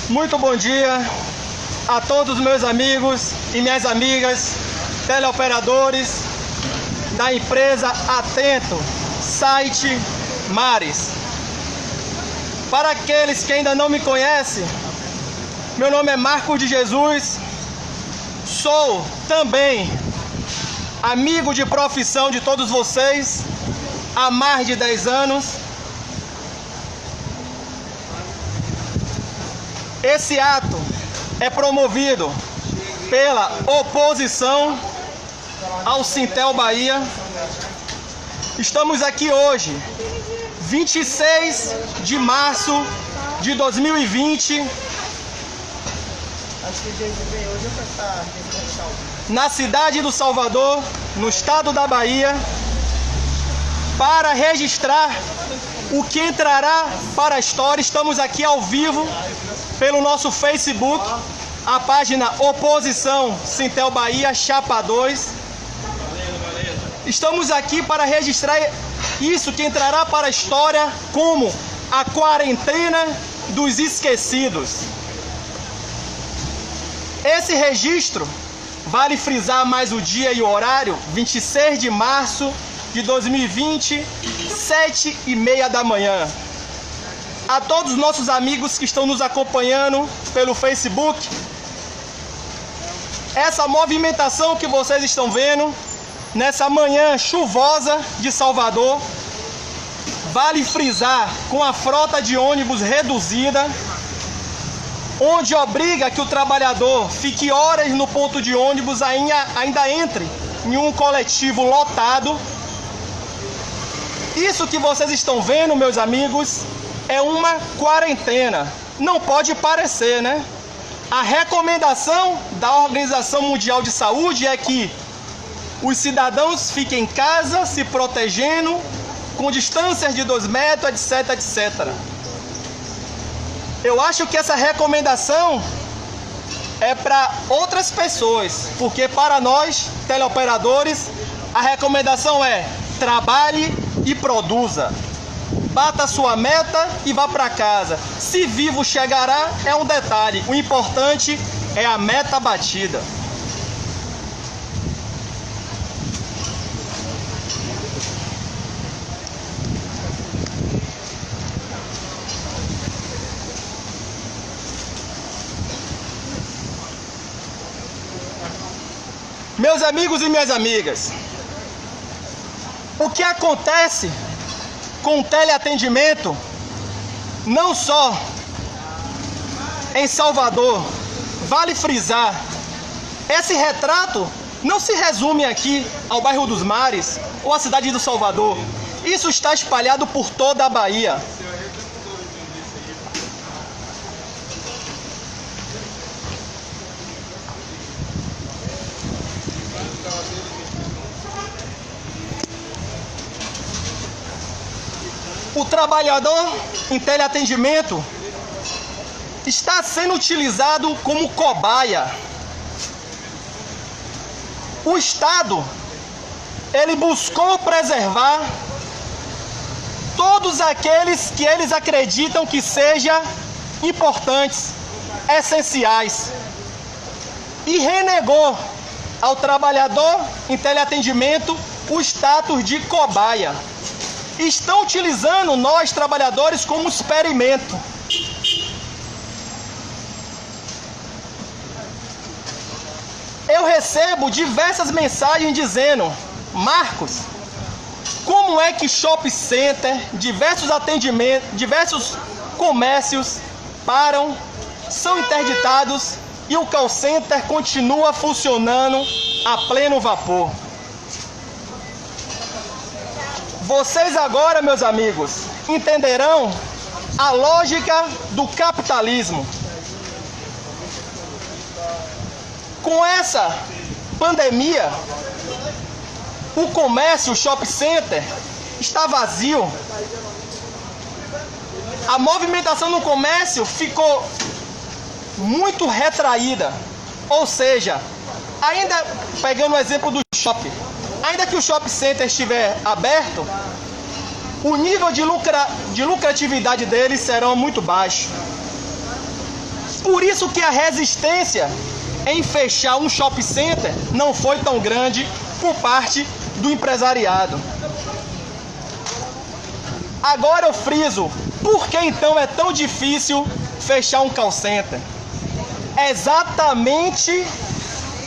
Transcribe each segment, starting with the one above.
Muito bom dia a todos os meus amigos e minhas amigas, teleoperadores da empresa Atento, site Mares. Para aqueles que ainda não me conhecem, meu nome é Marcos de Jesus, sou também amigo de profissão de todos vocês há mais de 10 anos. Esse ato é promovido pela oposição ao Sintel Bahia. Estamos aqui hoje, 26 de março de 2020, na cidade do Salvador, no estado da Bahia, para registrar o que entrará para a história. Estamos aqui ao vivo pelo nosso Facebook, a página Oposição Sintel Bahia Chapa 2. Estamos aqui para registrar isso que entrará para a história como a quarentena dos esquecidos. Esse registro, vale frisar mais o dia e o horário, 26 de março de 2020, 7h30 da manhã. A todos os nossos amigos que estão nos acompanhando pelo Facebook, essa movimentação que vocês estão vendo nessa manhã chuvosa de Salvador, vale frisar, com a frota de ônibus reduzida, onde obriga que o trabalhador fique horas no ponto de ônibus, ainda entre em um coletivo lotado. Isso que vocês estão vendo, meus amigos, é uma quarentena. Não pode parecer, né? A recomendação da Organização Mundial de Saúde é que os cidadãos fiquem em casa, se protegendo, com distâncias de 2 metros, etc, etc. Eu acho que essa recomendação é para outras pessoas, porque para nós, teleoperadores, a recomendação é: trabalhe e produza. Bata sua meta e vá para casa. Se vivo chegará é um detalhe. O importante é a meta batida. Meus amigos e minhas amigas, o que acontece com o teleatendimento, não só em Salvador, vale frisar, esse retrato não se resume aqui ao bairro dos Mares ou à cidade do Salvador. Isso está espalhado por toda a Bahia. O trabalhador em teleatendimento está sendo utilizado como cobaia. O Estado, ele buscou preservar todos aqueles que eles acreditam que sejam importantes, essenciais, e renegou ao trabalhador em teleatendimento o status de cobaia. Estão utilizando nós, trabalhadores, como experimento. Eu recebo diversas mensagens dizendo: Marcos, como é que shopping center, diversos atendimentos, diversos comércios param, são interditados e o call center continua funcionando a pleno vapor. Vocês agora, meus amigos, entenderão a lógica do capitalismo. Com essa pandemia, o comércio, o shopping center, está vazio. A movimentação no comércio ficou muito retraída. Ou seja, ainda pegando o exemplo do shopping, ainda que o shopping center estiver aberto, o nível de lucratividade deles será muito baixo. Por isso que a resistência em fechar um shopping center não foi tão grande por parte do empresariado. Agora eu friso, por que então é tão difícil fechar um call center? Exatamente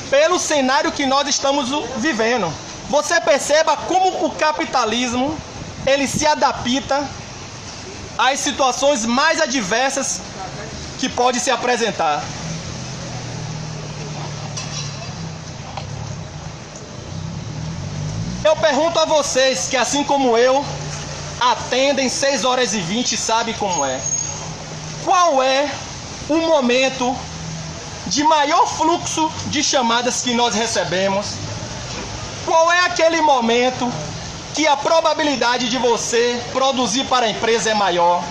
pelo cenário que nós estamos vivendo. Você perceba como o capitalismo ele se adapta às situações mais adversas que pode se apresentar. Eu pergunto a vocês que, assim como eu, atendem 6h20 e sabem como é. Qual é o momento de maior fluxo de chamadas que nós recebemos? Qual é aquele momento que a probabilidade de você produzir para a empresa é maior?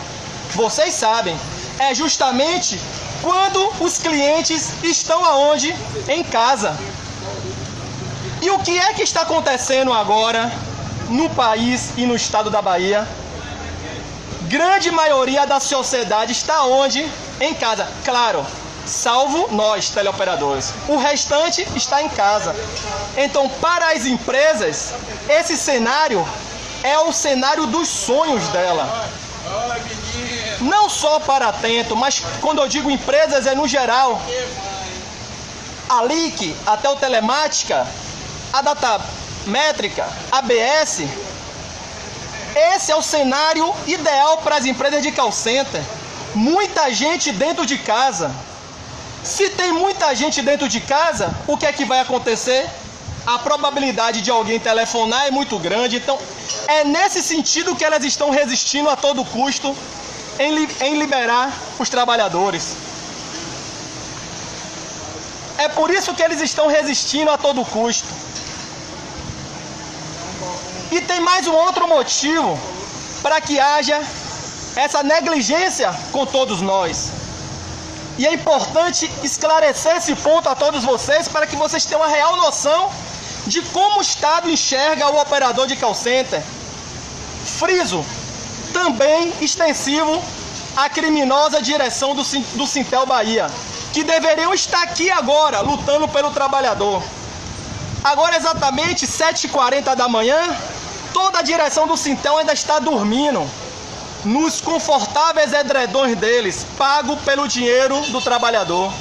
Vocês sabem, é justamente quando os clientes estão aonde? Em casa. E o que é que está acontecendo agora no país e no estado da Bahia? Grande maioria da sociedade está onde? Em casa. Claro, salvo nós, teleoperadores. O restante está em casa. Então, para as empresas, esse cenário é o cenário dos sonhos dela. Não só para Atento, mas quando eu digo empresas é no geral. A LIC, a Teltelemática, a Datamétrica, a ABS. Esse é o cenário ideal para as empresas de call center. Muita gente dentro de casa. Se tem muita gente dentro de casa, o que é que vai acontecer? A probabilidade de alguém telefonar é muito grande. Então, é nesse sentido que elas estão resistindo a todo custo em liberar os trabalhadores. É por isso que eles estão resistindo a todo custo. E tem mais um outro motivo para que haja essa negligência com todos nós. E é importante esclarecer esse ponto a todos vocês para que vocês tenham uma real noção de como o Estado enxerga o operador de call center. Friso, também extensivo à criminosa direção do Sintel Bahia, que deveriam estar aqui agora, lutando pelo trabalhador. Agora, exatamente 7h40 da manhã, toda a direção do Sintel ainda está dormindo nos confortáveis edredões deles, pago pelo dinheiro do trabalhador.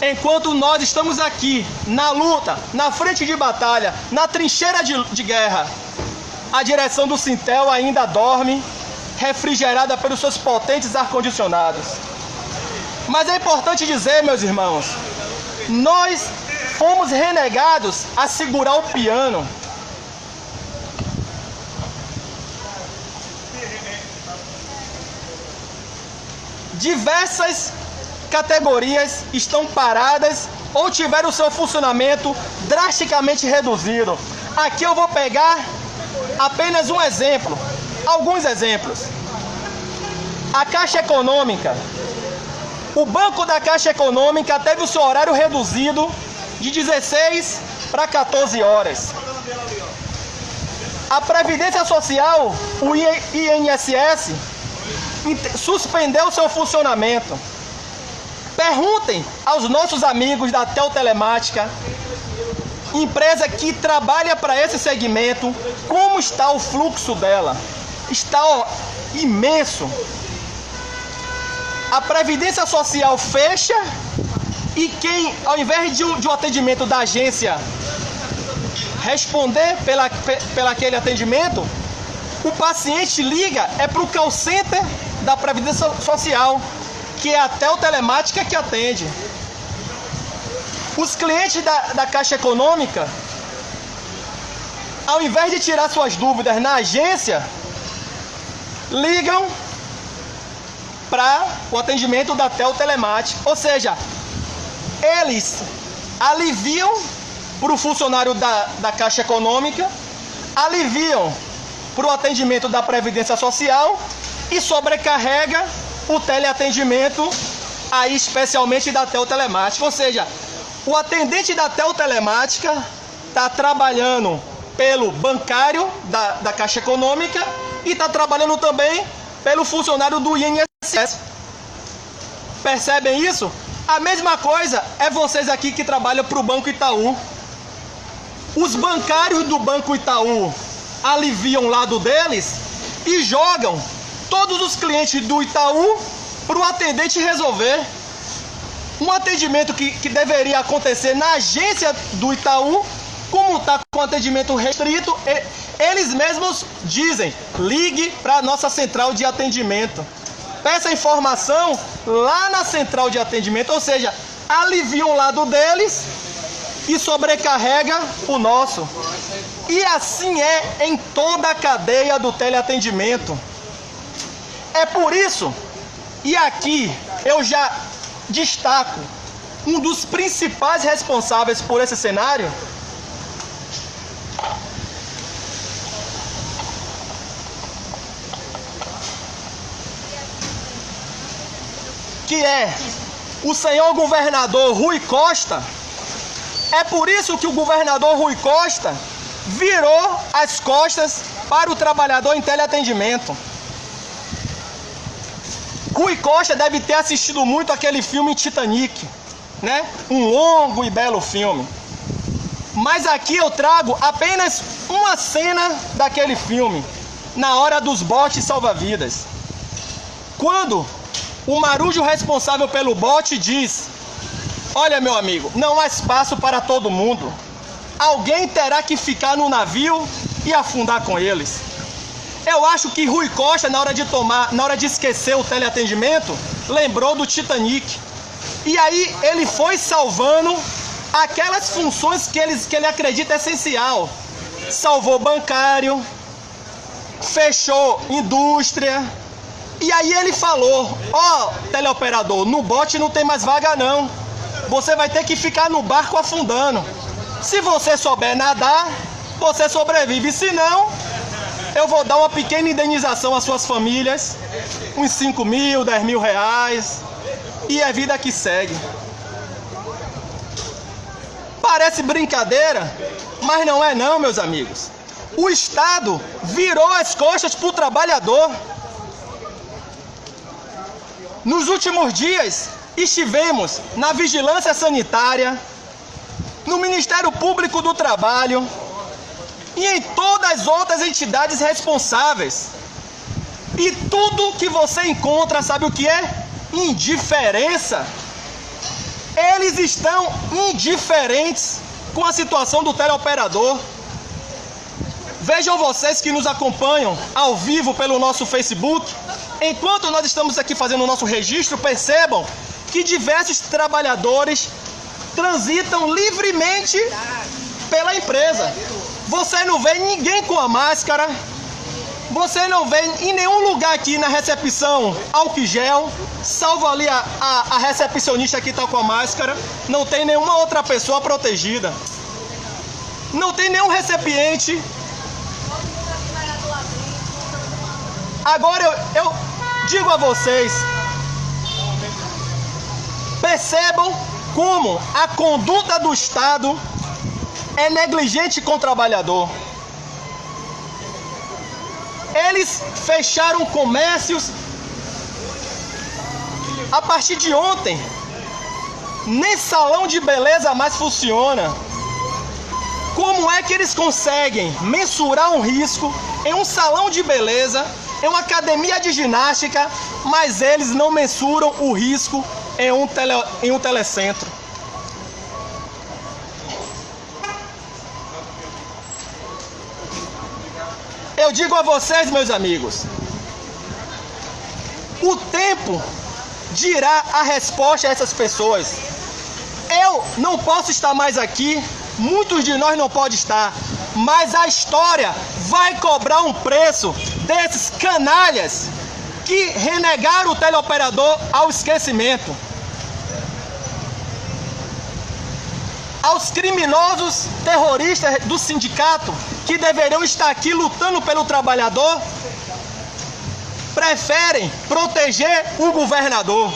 Enquanto nós estamos aqui, na luta, na frente de batalha, na trincheira de guerra, a direção do Sintel ainda dorme, refrigerada pelos seus potentes ar-condicionados. Mas é importante dizer, meus irmãos, nós fomos renegados a segurar o piano. Diversas categorias estão paradas ou tiveram seu funcionamento drasticamente reduzido. Aqui eu vou pegar apenas um exemplo, alguns exemplos. A Caixa Econômica. O Banco da Caixa Econômica teve o seu horário reduzido de 16 para 14 horas. A Previdência Social, o INSS, suspendeu seu funcionamento. Perguntem aos nossos amigos da Teltelemática, empresa que trabalha para esse segmento, como está o fluxo dela. Está imenso. A Previdência Social fecha e quem, ao invés de um atendimento da agência responder pela aquele atendimento, o paciente liga para o call center da Previdência Social, que é a Teltelemática que atende. Os clientes da Caixa Econômica, ao invés de tirar suas dúvidas na agência, ligam para o atendimento da Teletelemática. Ou seja, eles aliviam para o funcionário da Caixa Econômica, aliviam para o atendimento da Previdência Social e sobrecarrega o teleatendimento, aí especialmente da Teletelemática. Ou seja, o atendente da Teletelemática está trabalhando pelo bancário da Caixa Econômica e está trabalhando também pelo funcionário do INSS. Percebem isso? A mesma coisa é vocês aqui que trabalham para o Banco Itaú. Os bancários do Banco Itaú aliviam o lado deles e jogam todos os clientes do Itaú para o atendente resolver. Um atendimento que deveria acontecer na agência do Itaú, como está com atendimento restrito, eles mesmos dizem: ligue para a nossa central de atendimento. Peça informação lá na central de atendimento, ou seja, alivia o lado deles e sobrecarrega o nosso. E assim é em toda a cadeia do teleatendimento. É por isso, e aqui eu já destaco um dos principais responsáveis por esse cenário, que é o senhor governador Rui Costa. É por isso que o governador Rui Costa virou as costas para o trabalhador em teleatendimento. Rui Costa deve ter assistido muito aquele filme Titanic, né? Um longo e belo filme. Mas aqui eu trago apenas uma cena daquele filme, na hora dos botes salva-vidas. Quando o marujo responsável pelo bote diz: olha, meu amigo, não há espaço para todo mundo. Alguém terá que ficar no navio e afundar com eles. Eu acho que Rui Costa, na hora de esquecer o teleatendimento, lembrou do Titanic. E aí ele foi salvando aquelas funções que ele acredita essencial. Salvou bancário, fechou indústria. E aí ele falou: ó, teleoperador, no bote não tem mais vaga não. Você vai ter que ficar no barco afundando. Se você souber nadar, você sobrevive. Se não, eu vou dar uma pequena indenização às suas famílias, uns 5 mil, 10 mil reais, e é vida que segue. Parece brincadeira, mas não é não, meus amigos. O Estado virou as costas para o trabalhador. Nos últimos dias, estivemos na Vigilância Sanitária, no Ministério Público do Trabalho e em todas as outras entidades responsáveis. E tudo que você encontra, sabe o que é? Indiferença. Eles estão indiferentes com a situação do teleoperador. Vejam vocês que nos acompanham ao vivo pelo nosso Facebook. Enquanto nós estamos aqui fazendo o nosso registro, percebam que diversos trabalhadores transitam livremente pela empresa. Você não vê ninguém com a máscara, você não vê em nenhum lugar aqui na recepção álcool gel, salvo ali a recepcionista que está com a máscara. Não tem nenhuma outra pessoa protegida, não tem nenhum recipiente. Agora eu digo a vocês, percebam como a conduta do Estado é negligente com o trabalhador. Eles fecharam comércios. A partir de ontem, nem salão de beleza mais funciona. Como é que eles conseguem mensurar um risco em um salão de beleza, em uma academia de ginástica, mas eles não mensuram o risco em um telecentro? Eu digo a vocês, meus amigos, o tempo dirá a resposta a essas pessoas. Eu não posso estar mais aqui, muitos de nós não podem estar, mas a história vai cobrar um preço desses canalhas que renegaram o teleoperador ao esquecimento. Aos criminosos terroristas do sindicato que deveriam estar aqui lutando pelo trabalhador, preferem proteger o governador.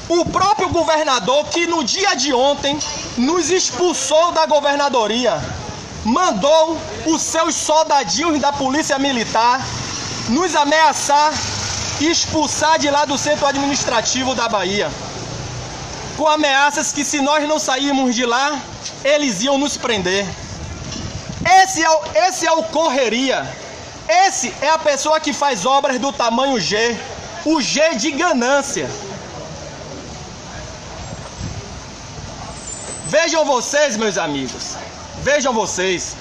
O próprio governador, que no dia de ontem nos expulsou da governadoria, mandou os seus soldadinhos da polícia militar nos ameaçar e expulsar de lá do centro administrativo da Bahia, com ameaças que, se nós não sairmos de lá, eles iam nos prender. Esse é o correria. Esse é a pessoa que faz obras do tamanho G, o G de ganância. Vejam vocês, meus amigos, vejam vocês.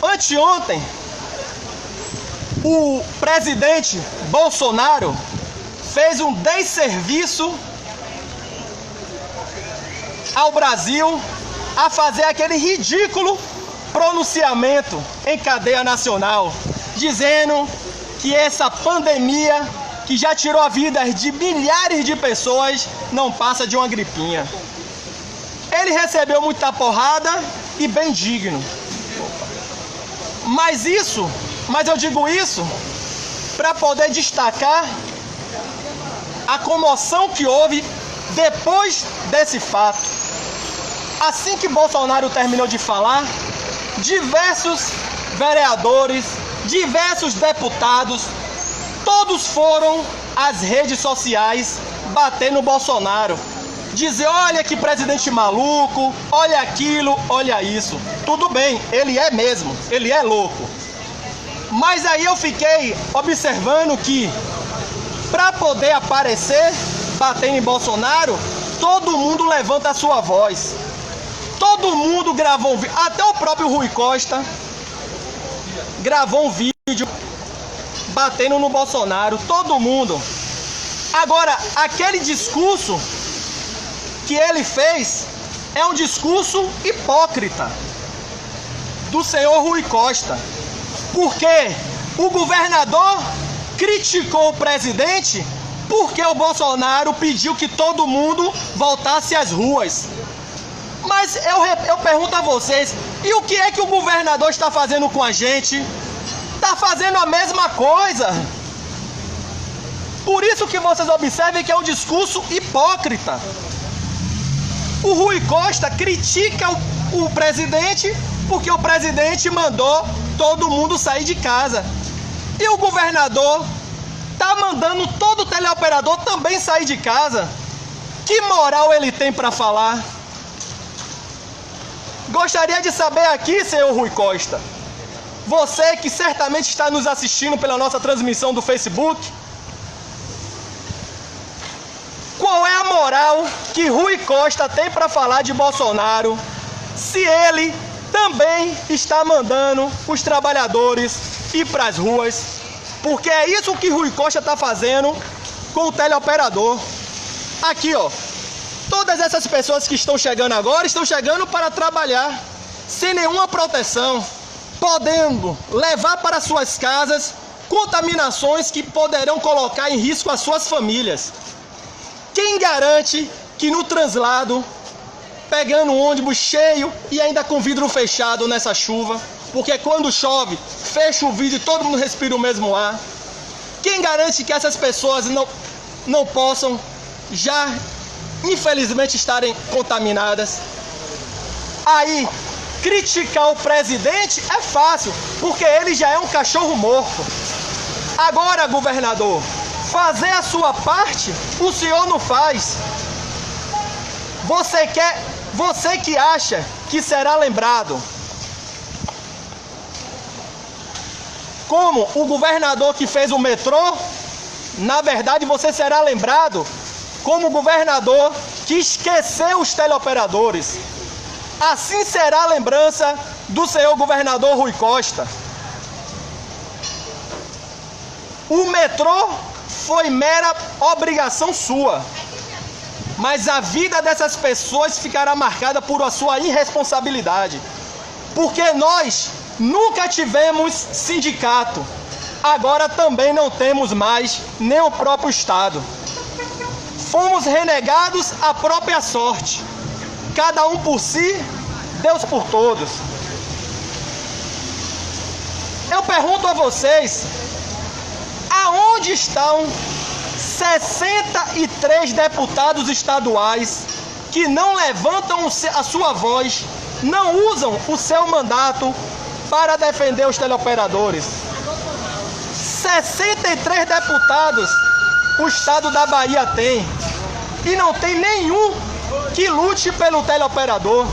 Anteontem, o presidente Bolsonaro fez um desserviço ao Brasil a fazer aquele ridículo pronunciamento em cadeia nacional, dizendo que essa pandemia, que já tirou a vida de milhares de pessoas, não passa de uma gripinha. Ele recebeu muita porrada e bem digno. Mas eu digo isso para poder destacar a comoção que houve depois desse fato. Assim que Bolsonaro terminou de falar, diversos vereadores, diversos deputados, todos foram às redes sociais bater no Bolsonaro, dizer: olha que presidente maluco, olha aquilo, olha isso. Tudo bem, ele é mesmo, ele é louco. Mas aí eu fiquei observando que, para poder aparecer batendo em Bolsonaro, todo mundo levanta a sua voz. Todo mundo gravou um vídeo, até o próprio Rui Costa gravou um vídeo batendo no Bolsonaro, todo mundo. Agora, aquele discurso que ele fez é um discurso hipócrita do senhor Rui Costa, porque o governador criticou o presidente porque o Bolsonaro pediu que todo mundo voltasse às ruas. Mas eu pergunto a vocês, e o que é que o governador está fazendo com a gente? Está fazendo a mesma coisa. Por isso que vocês observem que é um discurso hipócrita. O Rui Costa critica o presidente porque o presidente mandou todo mundo sair de casa. E o governador está mandando todo teleoperador também sair de casa. Que moral ele tem para falar? Gostaria de saber aqui, senhor Rui Costa, você que certamente está nos assistindo pela nossa transmissão do Facebook, qual é a moral que Rui Costa tem para falar de Bolsonaro, se ele também está mandando os trabalhadores ir para as ruas? Porque é isso que Rui Costa está fazendo com o teleoperador. Aqui, ó, todas essas pessoas que estão chegando agora, estão chegando para trabalhar, sem nenhuma proteção, podendo levar para suas casas contaminações que poderão colocar em risco as suas famílias. Quem garante que no translado, pegando um ônibus cheio e ainda com vidro fechado nessa chuva, porque quando chove, fecha o vidro e todo mundo respira o mesmo ar, quem garante que essas pessoas não possam já, infelizmente, estarem contaminadas? Aí, criticar o presidente é fácil, porque ele já é um cachorro morto. Agora, governador, fazer a sua parte, o senhor não faz. Você que acha que será lembrado como o governador que fez o metrô, na verdade você será lembrado como o governador que esqueceu os teleoperadores. Assim será a lembrança do senhor governador Rui Costa. O metrô foi mera obrigação sua, mas a vida dessas pessoas ficará marcada por a sua irresponsabilidade, porque nós nunca tivemos sindicato, agora também não temos mais nem o próprio Estado. Fomos renegados à própria sorte, cada um por si, Deus por todos. Eu pergunto a vocês, aonde estão 63 deputados estaduais que não levantam a sua voz, não usam o seu mandato para defender os teleoperadores? 63 deputados o estado da Bahia tem, e não tem nenhum que lute pelo teleoperador.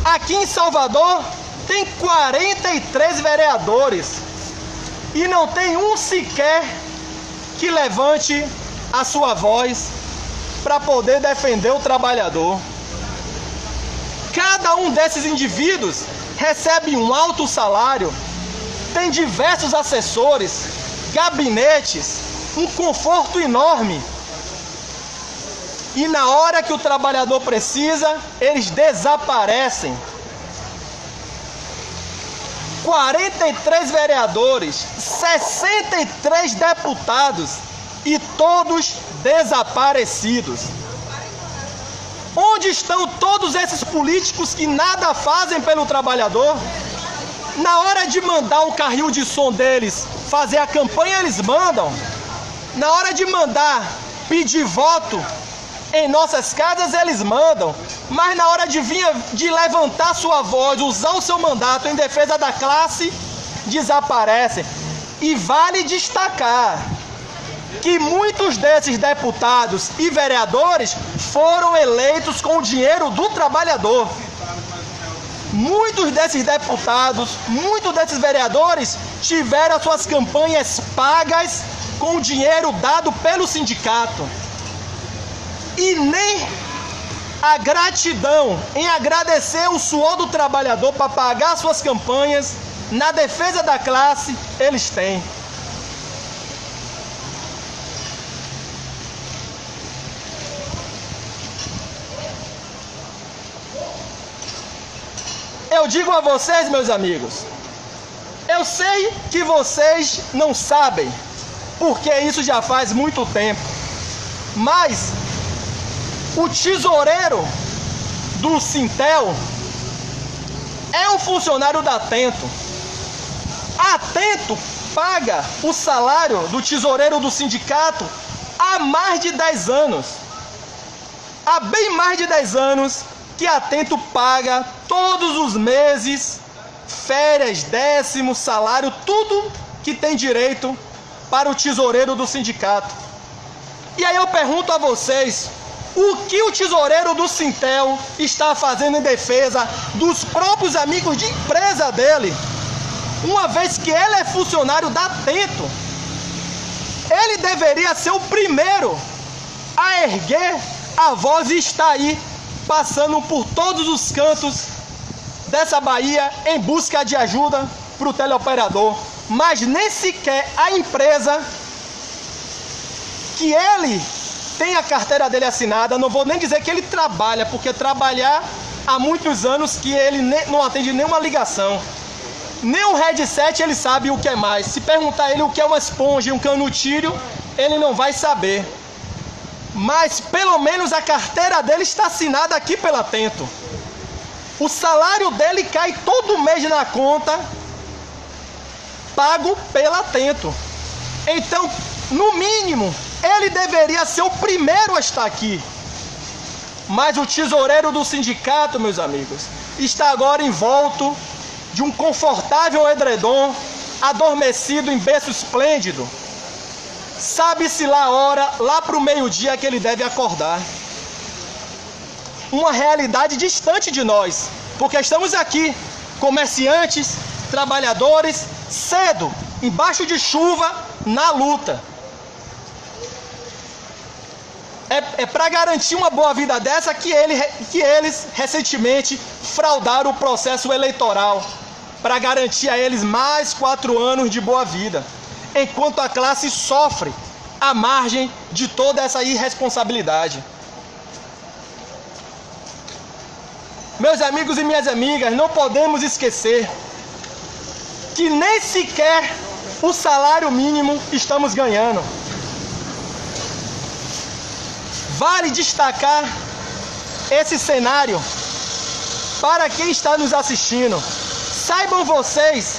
Aqui em Salvador tem 43 vereadores e não tem um sequer que levante a sua voz para poder defender o trabalhador. Cada um desses indivíduos recebe um alto salário, tem diversos assessores, gabinetes, um conforto enorme. E na hora que o trabalhador precisa, eles desaparecem. 43 vereadores, 63 deputados e todos desaparecidos. Onde estão todos esses políticos que nada fazem pelo trabalhador? Na hora de mandar o carril de som deles fazer a campanha, eles mandam. Na hora de mandar pedir voto em nossas casas, eles mandam. Mas na hora de levantar sua voz, usar o seu mandato em defesa da classe, desaparecem. E vale destacar que muitos desses deputados e vereadores foram eleitos com o dinheiro do trabalhador. Muitos desses deputados, muitos desses vereadores tiveram suas campanhas pagas com o dinheiro dado pelo sindicato. E nem a gratidão em agradecer o suor do trabalhador para pagar suas campanhas na defesa da classe, eles têm. Eu digo a vocês, meus amigos, eu sei que vocês não sabem, porque isso já faz muito tempo, mas o tesoureiro do Sintel é um funcionário da Atento. A Atento paga o salário do tesoureiro do sindicato há mais de 10 anos. Há bem mais de 10 anos que a Atento paga todos os meses, férias, décimo, salário, tudo que tem direito para o tesoureiro do sindicato. E aí eu pergunto a vocês, o que o tesoureiro do Sintel está fazendo em defesa dos próprios amigos de empresa dele, uma vez que ele é funcionário da Atento? Ele deveria ser o primeiro a erguer a voz e estar aí passando por todos os cantos dessa Bahia em busca de ajuda para o teleoperador, mas nem sequer a empresa que ele tem a carteira dele assinada, não vou nem dizer que ele trabalha, porque trabalhar há muitos anos que ele não atende nenhuma ligação, nem um headset ele sabe o que é mais. Se perguntar ele o que é uma esponja e um canutilho, ele não vai saber. Mas pelo menos a carteira dele está assinada aqui pela Atento. O salário dele cai todo mês na conta, pago pela Atento. Então, no mínimo, ele deveria ser o primeiro a estar aqui. Mas o tesoureiro do sindicato, meus amigos, está agora envolto de um confortável edredom, adormecido em berço esplêndido. Sabe-se lá a hora, lá para o meio-dia que ele deve acordar. Uma realidade distante de nós, porque estamos aqui, comerciantes, trabalhadores, cedo, embaixo de chuva, na luta. É para garantir uma boa vida dessa que eles recentemente fraudaram o processo eleitoral, para garantir a eles mais 4 anos de boa vida. enquanto a classe sofre à margem de toda essa irresponsabilidade. Meus amigos e minhas amigas, não podemos esquecer que nem sequer o salário mínimo estamos ganhando. Vale destacar esse cenário para quem está nos assistindo. Saibam vocês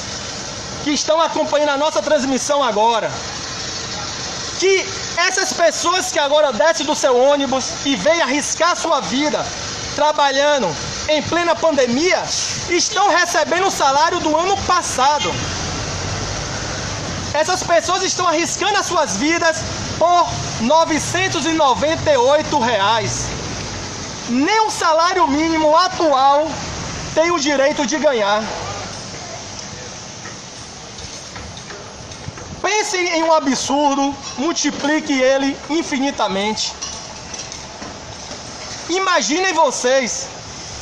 que estão acompanhando a nossa transmissão agora, que essas pessoas que agora descem do seu ônibus e vêm arriscar sua vida trabalhando em plena pandemia, estão recebendo o salário do ano passado. Essas pessoas estão arriscando as suas vidas por R$ 998. Nem o salário mínimo atual tem o direito de ganhar. Pense em um absurdo, multiplique ele infinitamente. Imaginem vocês,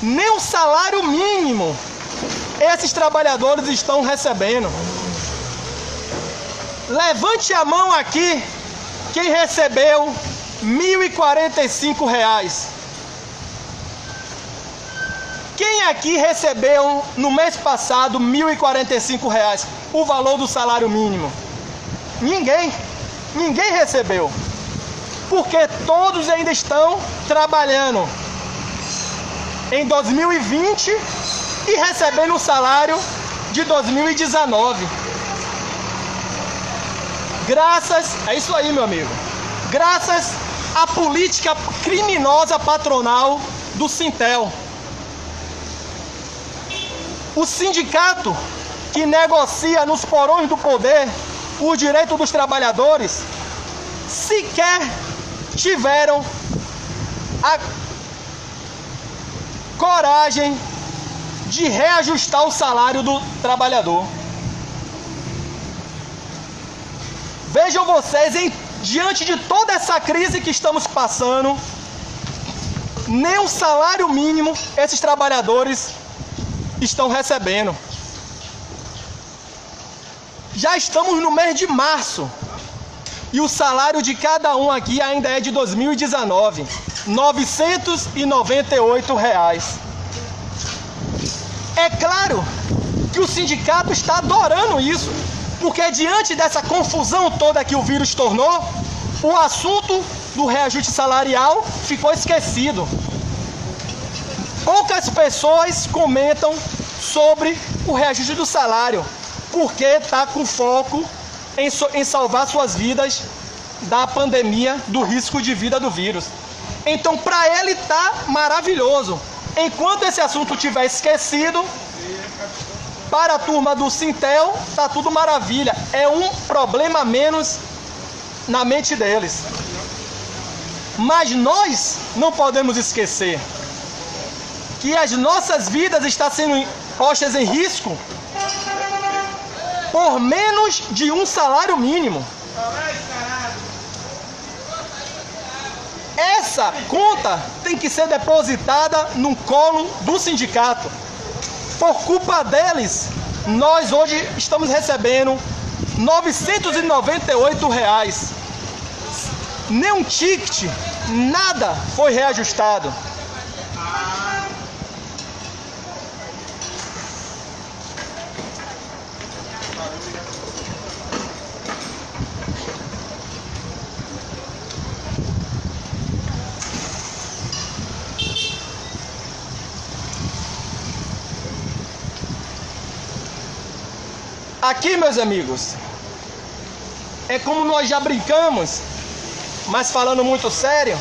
nem o salário mínimo esses trabalhadores estão recebendo. Levante a mão aqui quem recebeu R$ 1.045. Quem aqui recebeu no mês passado R$ 1.045, o valor do salário mínimo? Ninguém. Ninguém recebeu. Porque todos ainda estão trabalhando em 2020 e recebendo o salário de 2019. É isso aí, meu amigo. Graças à política criminosa patronal do Sintel. O sindicato que negocia nos porões do poder o direito dos trabalhadores sequer tiveram a coragem de reajustar o salário do trabalhador. Vejam vocês, diante de toda essa crise que estamos passando, nem o salário mínimo esses trabalhadores estão recebendo. Já estamos no mês de março e o salário de cada um aqui ainda é de 2019, R$ 998. É claro que o sindicato está adorando isso, porque diante dessa confusão toda que o vírus tornou, o assunto do reajuste salarial ficou esquecido. Poucas pessoas comentam sobre o reajuste do salário, porque está com foco em salvar suas vidas da pandemia, do risco de vida do vírus. Então, para ele está maravilhoso. Enquanto esse assunto estiver esquecido, para a turma do Sintel, está tudo maravilha. É um problema a menos na mente deles. Mas nós não podemos esquecer que as nossas vidas estão sendo postas em risco por menos de um salário mínimo. Essa conta tem que ser depositada no colo do sindicato. Por culpa deles, nós hoje estamos recebendo R$ 998. Nem um ticket, nada foi reajustado. Aqui, meus amigos, é como nós já brincamos, mas falando muito sério,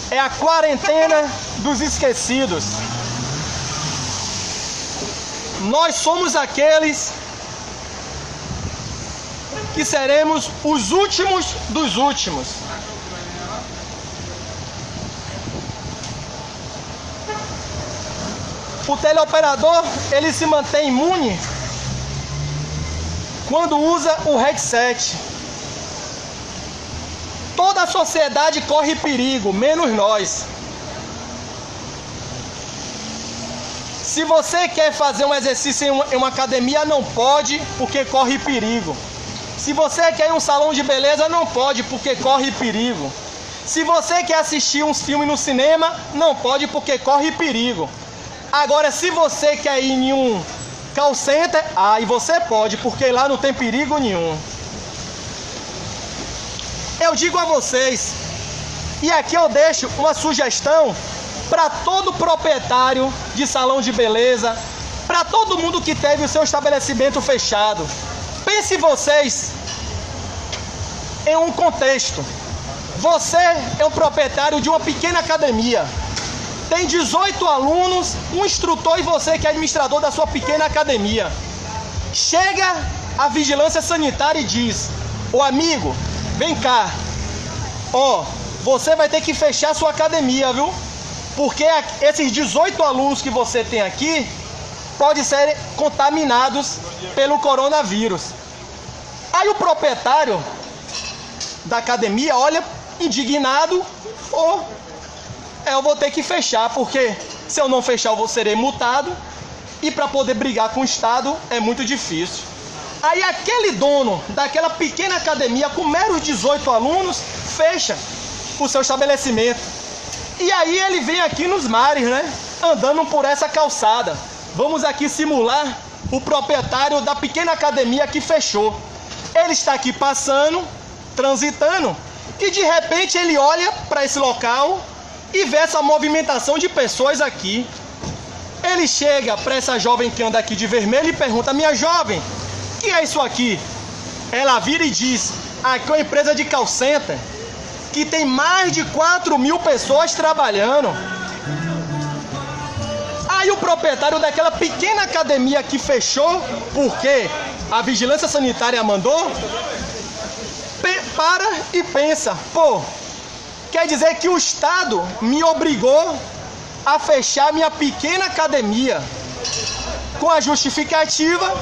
é a quarentena dos esquecidos. Nós somos aqueles que seremos os últimos dos últimos. O teleoperador, ele se mantém imune quando usa o headset. Toda a sociedade corre perigo, menos nós. Se você quer fazer um exercício em uma academia, não pode, porque corre perigo. Se você quer ir a um salão de beleza, não pode, porque corre perigo. Se você quer assistir uns filmes no cinema, não pode, porque corre perigo. Agora, se você quer ir em um call center, aí você pode, porque lá não tem perigo nenhum. Eu digo a vocês, e aqui eu deixo uma sugestão para todo proprietário de salão de beleza, para todo mundo que teve o seu estabelecimento fechado. Pense vocês em um contexto. Você é um proprietário de uma pequena academia. Tem 18 alunos, um instrutor e você que é administrador da sua pequena academia. Chega a vigilância sanitária e diz: ô amigo, vem cá. Ó, você vai ter que fechar a sua academia, viu? Porque esses 18 alunos que você tem aqui podem ser contaminados pelo coronavírus. Aí o proprietário da academia olha indignado: eu vou ter que fechar, porque se eu não fechar eu serei multado, e para poder brigar com o Estado é muito difícil. Aí aquele dono daquela pequena academia com meros 18 alunos fecha o seu estabelecimento. E aí ele vem aqui nos mares, né? Andando por essa calçada. Vamos aqui simular o proprietário da pequena academia que fechou. Ele está aqui passando, transitando, e de repente ele olha para esse local e vê essa movimentação de pessoas aqui. Ele chega para essa jovem que anda aqui de vermelho e pergunta: minha jovem, o que é isso aqui? Ela vira e diz: aqui é uma empresa de call center que tem mais de 4.000 pessoas trabalhando. Aí o proprietário daquela pequena academia que fechou, porque a vigilância sanitária mandou, para e pensa: quer dizer que o Estado me obrigou a fechar minha pequena academia, com a justificativa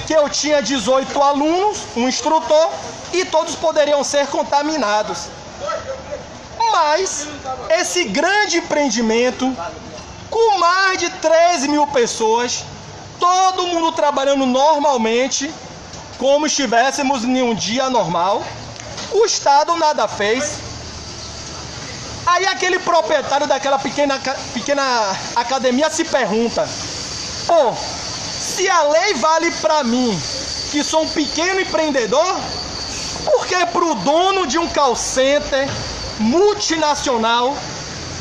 que eu tinha 18 alunos, um instrutor, e todos poderiam ser contaminados. Mas esse grande empreendimento, com mais de 13.000 pessoas, todo mundo trabalhando normalmente, como estivéssemos em um dia normal, o Estado nada fez. Aí aquele proprietário daquela pequena academia se pergunta: se a lei vale para mim, que sou um pequeno empreendedor, por que para o dono de um call center multinacional,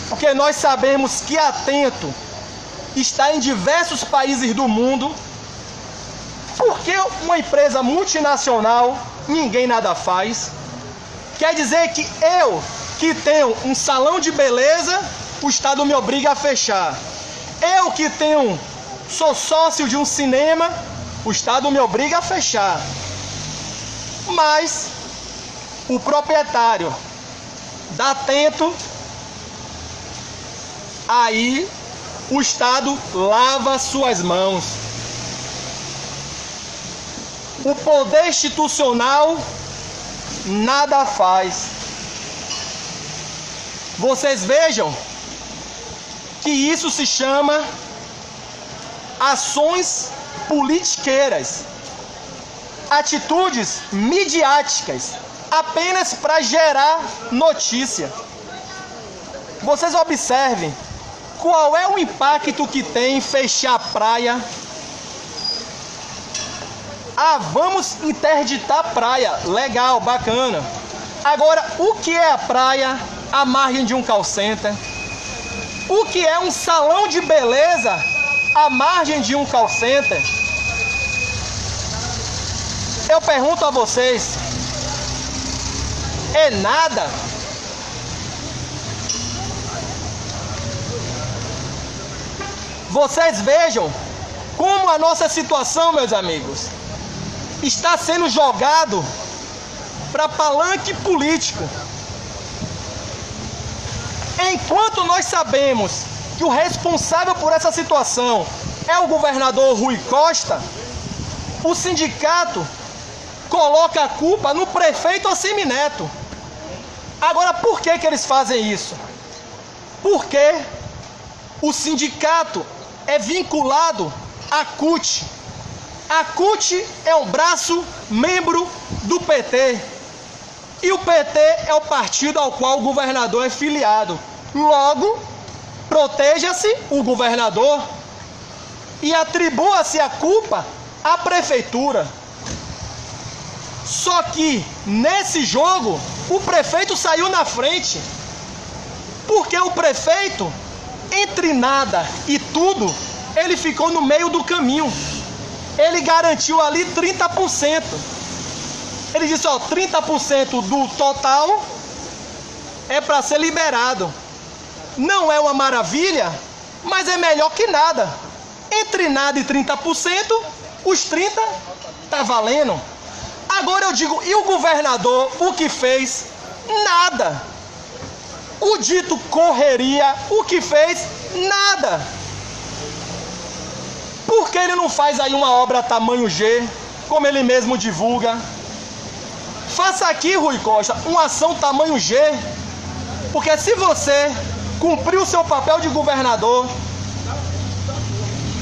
porque nós sabemos que Atento está em diversos países do mundo, por que uma empresa multinacional ninguém nada faz? Quer dizer que eu, que tenho um salão de beleza, o Estado me obriga a fechar. Eu que sou sócio de um cinema, o Estado me obriga a fechar. Mas o proprietário da Atento, aí o Estado lava suas mãos. O poder institucional nada faz. Vocês vejam que isso se chama ações politiqueiras, atitudes midiáticas, apenas para gerar notícia. Vocês observem qual é o impacto que tem fechar a praia. Vamos interditar a praia, legal, bacana. Agora, o que é a praia à margem de um call center? O que é um salão de beleza à margem de um call center? Eu pergunto a vocês: é nada? Vocês vejam como a nossa situação, meus amigos, está sendo jogado para palanque político. Enquanto nós sabemos que o responsável por essa situação é o governador Rui Costa, o sindicato coloca a culpa no prefeito Assemineto. Agora, por que eles fazem isso? Porque o sindicato é vinculado à CUT. A CUT é um braço membro do PT. E o PT é o partido ao qual o governador é filiado. Logo, proteja-se o governador e atribua-se a culpa à prefeitura. Só que, nesse jogo, o prefeito saiu na frente. Porque o prefeito, entre nada e tudo, ele ficou no meio do caminho. Ele garantiu ali 30%. Ele disse, 30% do total é para ser liberado. Não é uma maravilha, mas é melhor que nada. Entre nada e 30%, os 30% tá valendo. Agora eu digo, e o governador, o que fez? Nada. O dito correria, o que fez? Nada. Por que ele não faz aí uma obra tamanho G, como ele mesmo divulga? Faça aqui, Rui Costa, uma ação tamanho G, porque se você cumprir o seu papel de governador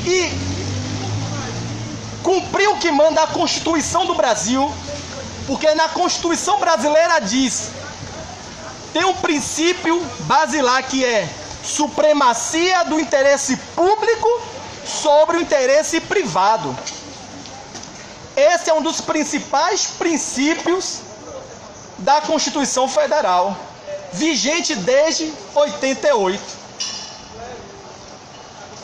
e cumprir o que manda a Constituição do Brasil, porque na Constituição brasileira diz, tem um princípio basilar que é supremacia do interesse público sobre o interesse privado. Esse é um dos principais princípios da Constituição Federal, vigente desde 88.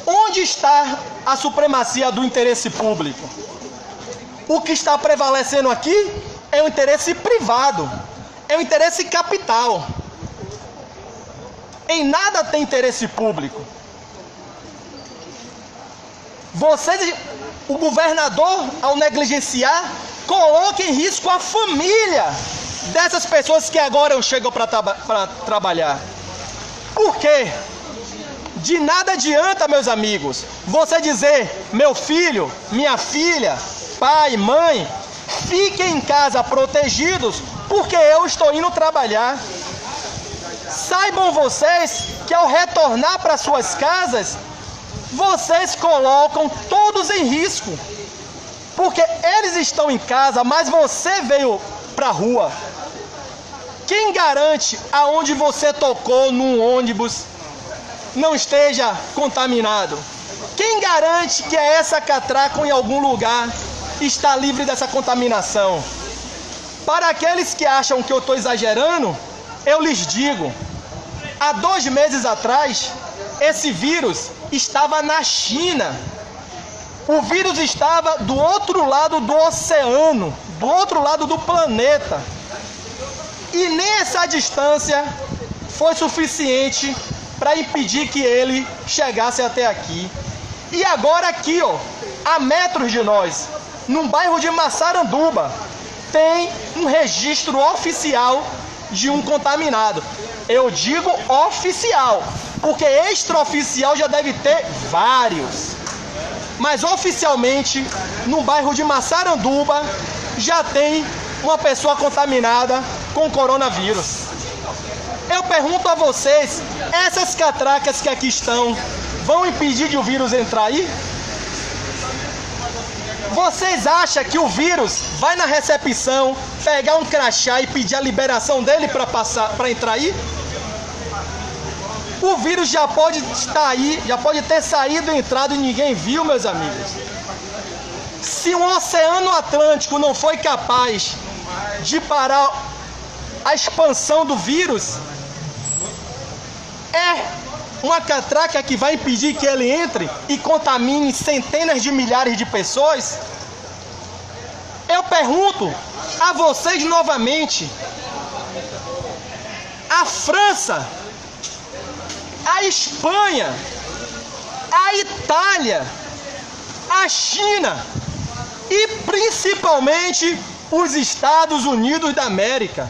Onde está a supremacia do interesse público? O que está prevalecendo aqui é o interesse privado, é o interesse capital. Em nada tem interesse público. O governador, ao negligenciar, coloca em risco a família dessas pessoas que agora chegam para trabalhar. Por quê? De nada adianta, meus amigos, você dizer, meu filho, minha filha, pai, mãe, fiquem em casa protegidos, porque eu estou indo trabalhar. Saibam vocês que ao retornar para suas casas, vocês colocam todos em risco, porque eles estão em casa, mas você veio para a rua. Quem garante aonde você tocou num ônibus não esteja contaminado? Quem garante que essa catraca em algum lugar está livre dessa contaminação? Para aqueles que acham que eu estou exagerando, eu lhes digo, há 2 meses atrás, esse vírus estava na China. O vírus estava do outro lado do oceano, do outro lado do planeta. E nem essa distância foi suficiente para impedir que ele chegasse até aqui. E agora aqui, a metros de nós, num bairro de Massaranduba, tem um registro oficial de um contaminado. Eu digo oficial, porque extraoficial já deve ter vários. Mas oficialmente, no bairro de Massaranduba, já tem uma pessoa contaminada com coronavírus. Eu pergunto a vocês, essas catracas que aqui estão, vão impedir de o vírus entrar aí? Vocês acham que o vírus vai na recepção, pegar um crachá e pedir a liberação dele para entrar aí? O vírus já pode estar aí, já pode ter saído e entrado e ninguém viu, meus amigos. Se o Oceano Atlântico não foi capaz de parar a expansão do vírus, é uma catraca que vai impedir que ele entre e contamine centenas de milhares de pessoas? Eu pergunto a vocês novamente, a França, a Espanha, a Itália, a China e principalmente os Estados Unidos da América,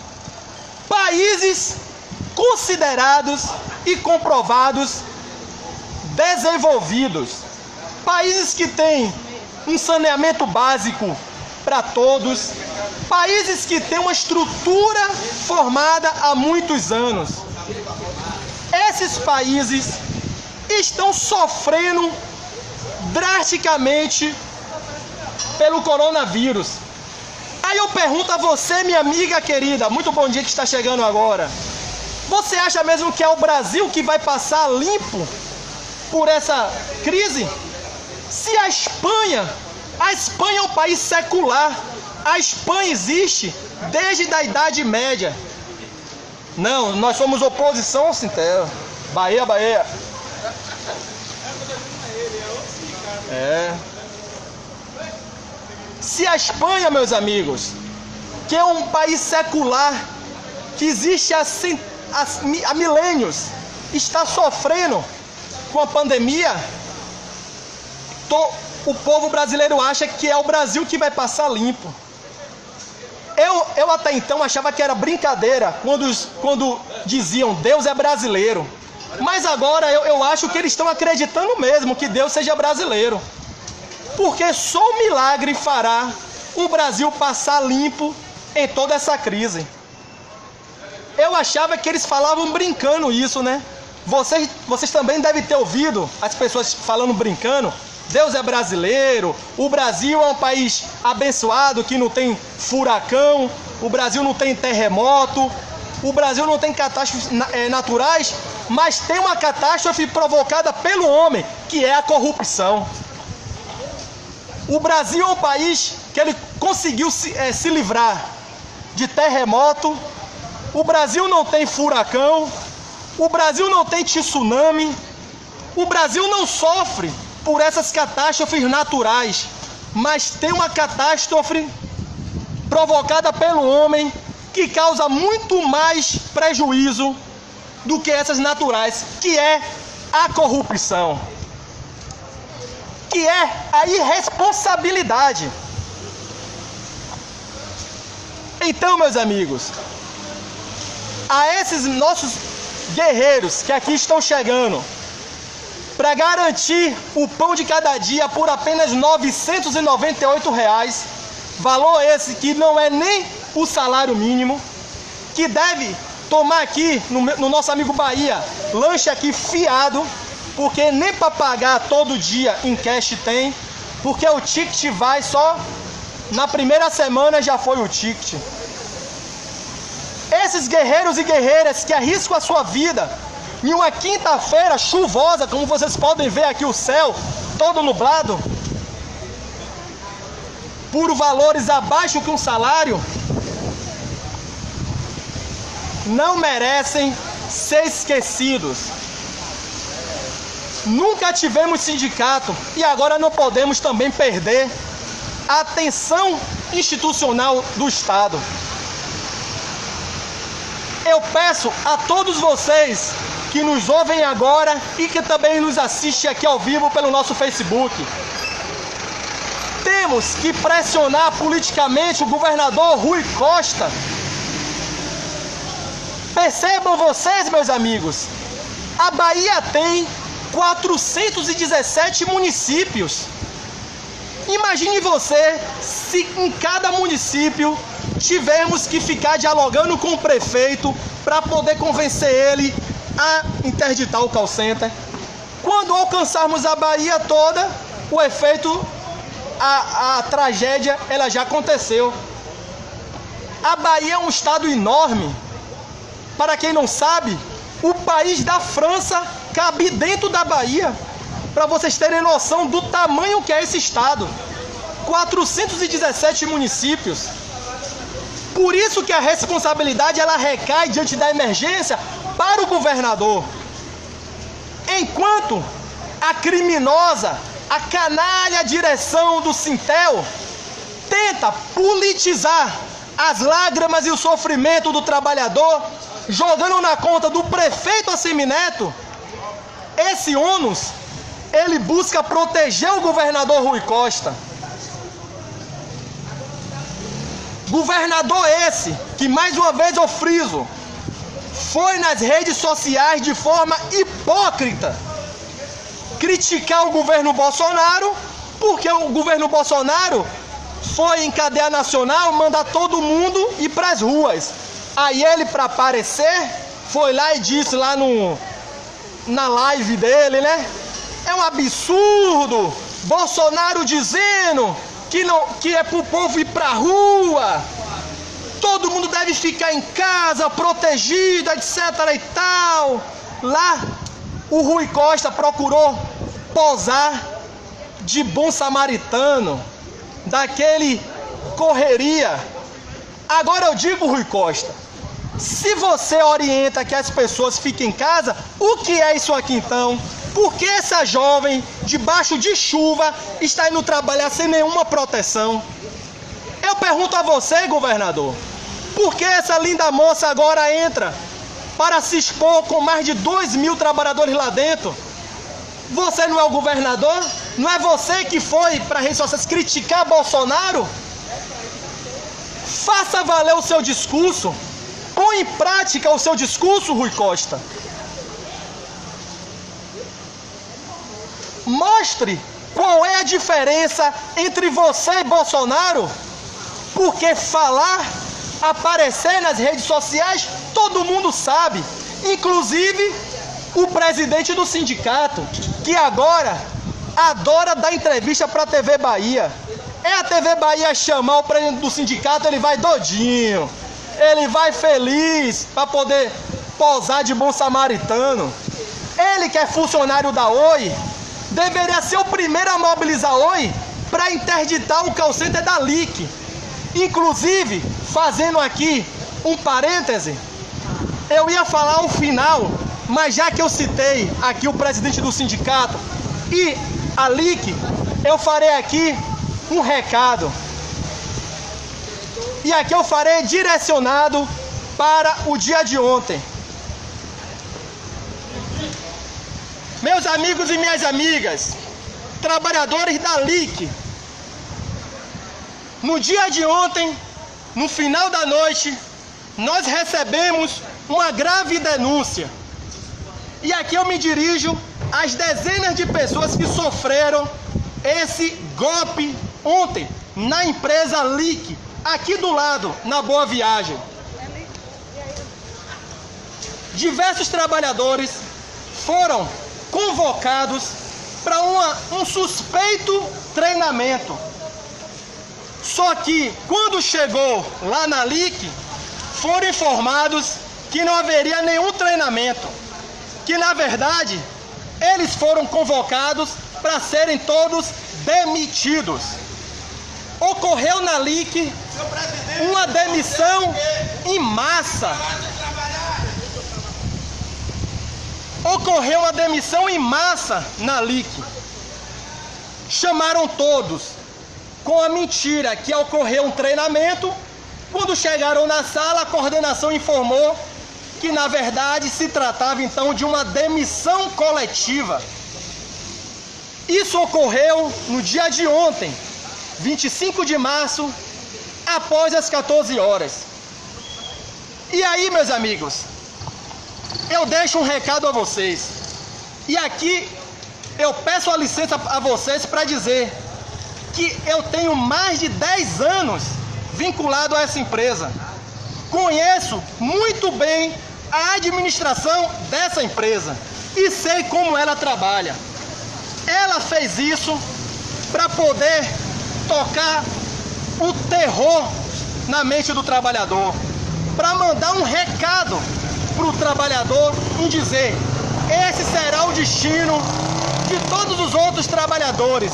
países considerados e comprovados desenvolvidos, países que têm um saneamento básico para todos, países que têm uma estrutura formada há muitos anos. Esses países estão sofrendo drasticamente pelo coronavírus. Aí eu pergunto a você, minha amiga querida, muito bom dia que está chegando agora. Você acha mesmo que é o Brasil que vai passar limpo por essa crise? Se a Espanha é um país secular, a Espanha existe desde a Idade Média. Não, nós somos oposição ao Sintelo. Bahia, Bahia. É. Se a Espanha, meus amigos, que é um país secular, que existe há milênios, está sofrendo com a pandemia, o povo brasileiro acha que é o Brasil que vai passar limpo. Eu até então achava que era brincadeira quando diziam Deus é brasileiro. Mas agora eu acho que eles estão acreditando mesmo que Deus seja brasileiro. Porque só um milagre fará o Brasil passar limpo em toda essa crise. Eu achava que eles falavam brincando isso, né? Vocês também devem ter ouvido as pessoas falando brincando. Deus é brasileiro, o Brasil é um país abençoado que não tem furacão, o Brasil não tem terremoto, o Brasil não tem catástrofes naturais, mas tem uma catástrofe provocada pelo homem, que é a corrupção. O Brasil é um país que ele conseguiu se livrar de terremoto, o Brasil não tem furacão, o Brasil não tem tsunami, o Brasil não sofre por essas catástrofes naturais, mas tem uma catástrofe provocada pelo homem que causa muito mais prejuízo do que essas naturais, que é a corrupção, que é a irresponsabilidade. Então, meus amigos, a esses nossos guerreiros que aqui estão chegando, para garantir o pão de cada dia por apenas R$ 998, valor esse que não é nem o salário mínimo, que deve tomar aqui, no nosso amigo Bahia, lanche aqui fiado, porque nem para pagar todo dia em cash tem, porque o ticket vai só, na primeira semana já foi o ticket. Esses guerreiros e guerreiras que arriscam a sua vida em uma quinta-feira chuvosa, como vocês podem ver aqui o céu todo nublado, por valores abaixo que um salário, não merecem ser esquecidos. Nunca tivemos sindicato e agora não podemos também perder a atenção institucional do Estado. Eu peço a todos vocês que nos ouvem agora e que também nos assistem aqui ao vivo pelo nosso Facebook. Temos que pressionar politicamente o governador Rui Costa. Percebam vocês, meus amigos, a Bahia tem 417 municípios. Imagine você se em cada município tivermos que ficar dialogando com o prefeito para poder convencer ele a interditar o call center. Quando alcançarmos a Bahia toda, o efeito, a tragédia, ela já aconteceu. A Bahia é um estado enorme. Para quem não sabe, o país da França cabe dentro da Bahia. Para vocês terem noção do tamanho que é esse estado. 417 municípios. Por isso que a responsabilidade ela recai diante da emergência para o governador. Enquanto a criminosa, a canalha direção do Sintel tenta politizar as lágrimas e o sofrimento do trabalhador, jogando na conta do prefeito Assemineto, esse ônus, ele busca proteger o governador Rui Costa. Governador esse, que mais uma vez eu friso, foi nas redes sociais de forma hipócrita criticar o governo Bolsonaro, porque o governo Bolsonaro foi em cadeia nacional mandar todo mundo ir para as ruas. Aí ele, para aparecer, foi lá e disse lá na live dele, né? É um absurdo Bolsonaro dizendo que é pro povo ir pra rua, todo mundo deve ficar em casa, protegido, etc e tal. Lá, o Rui Costa procurou posar de bom samaritano, daquele correria. Agora eu digo, Rui Costa, se você orienta que as pessoas fiquem em casa, o que é isso aqui então? Por que essa jovem, debaixo de chuva, está indo trabalhar sem nenhuma proteção? Eu pergunto a você, governador, por que essa linda moça agora entra para se expor com mais de 2.000 trabalhadores lá dentro? Você não é o governador? Não é você que foi para as redes sociais criticar Bolsonaro? Faça valer o seu discurso. Põe em prática o seu discurso, Rui Costa. Mostre qual é a diferença entre você e Bolsonaro. Porque falar, aparecer nas redes sociais, todo mundo sabe. Inclusive o presidente do sindicato, que agora adora dar entrevista para a TV Bahia. É a TV Bahia chamar o presidente do sindicato, ele vai doidinho, ele vai feliz para poder posar de bom samaritano. Ele que é funcionário da Oi, deveria ser o primeiro a mobilizar a Oi para interditar o call center da LIC. Inclusive, fazendo aqui um parêntese, eu ia falar o final, mas já que eu citei aqui o presidente do sindicato e a LIC, eu farei aqui um recado. E aqui eu farei direcionado para o dia de ontem. Meus amigos e minhas amigas, trabalhadores da LIC, no dia de ontem, no final da noite, nós recebemos uma grave denúncia. E aqui eu me dirijo às dezenas de pessoas que sofreram esse golpe ontem na empresa LIC, aqui do lado, na Boa Viagem. Diversos trabalhadores foram convocados para um suspeito treinamento. Só que quando chegou lá na LIC, foram informados que não haveria nenhum treinamento, que na verdade eles foram convocados para serem todos demitidos. Ocorreu na LIC uma demissão em massa. Ocorreu uma demissão em massa na LIC. Chamaram todos com a mentira que ocorreu um treinamento. Quando chegaram na sala, a coordenação informou que na verdade se tratava então de uma demissão coletiva. Isso ocorreu no dia de ontem, 25 de março, após as 14 horas. E aí, meus amigos, eu deixo um recado a vocês. E aqui eu peço a licença a vocês para dizer que eu tenho mais de 10 anos vinculado a essa empresa. Conheço muito bem a administração dessa empresa e sei como ela trabalha. Ela fez isso para poder tocar o terror na mente do trabalhador, para mandar um recado para o trabalhador em dizer: esse será o destino de todos os outros trabalhadores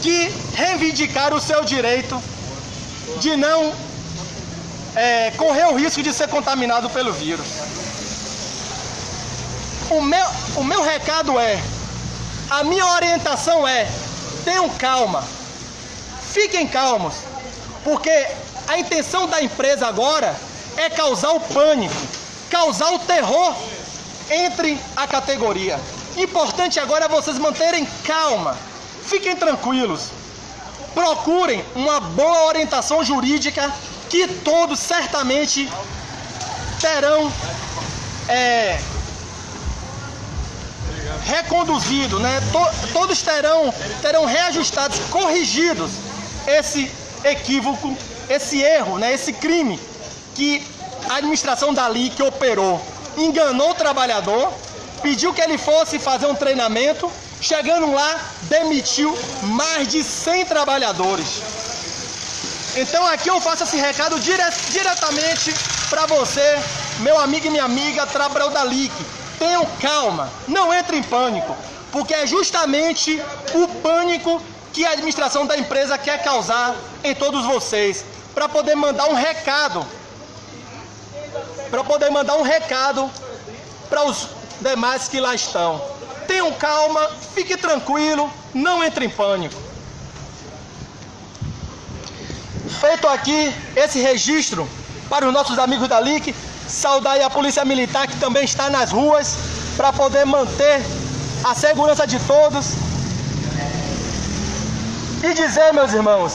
que reivindicaram o seu direito de não correr o risco de ser contaminado pelo vírus. O meu recado é, a minha orientação é: tenham calma, fiquem calmos, porque a intenção da empresa agora é causar o pânico, causar o terror entre a categoria. Importante agora é vocês manterem calma, fiquem tranquilos, procurem uma boa orientação jurídica que todos certamente terão reconduzido, né? Todos terão reajustados, corrigidos esse equívoco, esse erro, né? Esse crime que a administração da LIC operou. Enganou o trabalhador, pediu que ele fosse fazer um treinamento Chegando lá, demitiu mais de 100 trabalhadores. Então aqui eu faço esse recado diretamente para você, meu amigo e minha amiga, trabalhador da LIC. Tenham calma, não entre em pânico, porque é justamente o pânico que a administração da empresa quer causar em todos vocês, para poder mandar um recado, para os demais que lá estão. Tenham calma, fique tranquilo, não entre em pânico. Feito aqui esse registro para os nossos amigos da LIC, saudar aí a Polícia Militar, que também está nas ruas para poder manter a segurança de todos. E dizer, meus irmãos,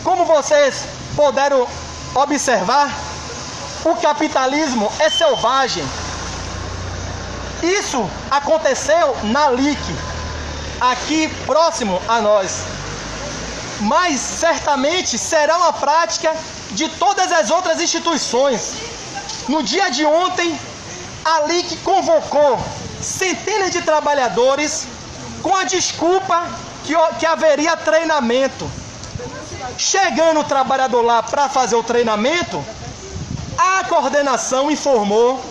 como vocês puderam observar, o capitalismo é selvagem. Isso aconteceu na LIC, aqui próximo a nós. Mas certamente será uma prática de todas as outras instituições. No dia de ontem, a LIC convocou centenas de trabalhadores com a desculpa que haveria treinamento. Chegando o trabalhador lá para fazer o treinamento, a coordenação informou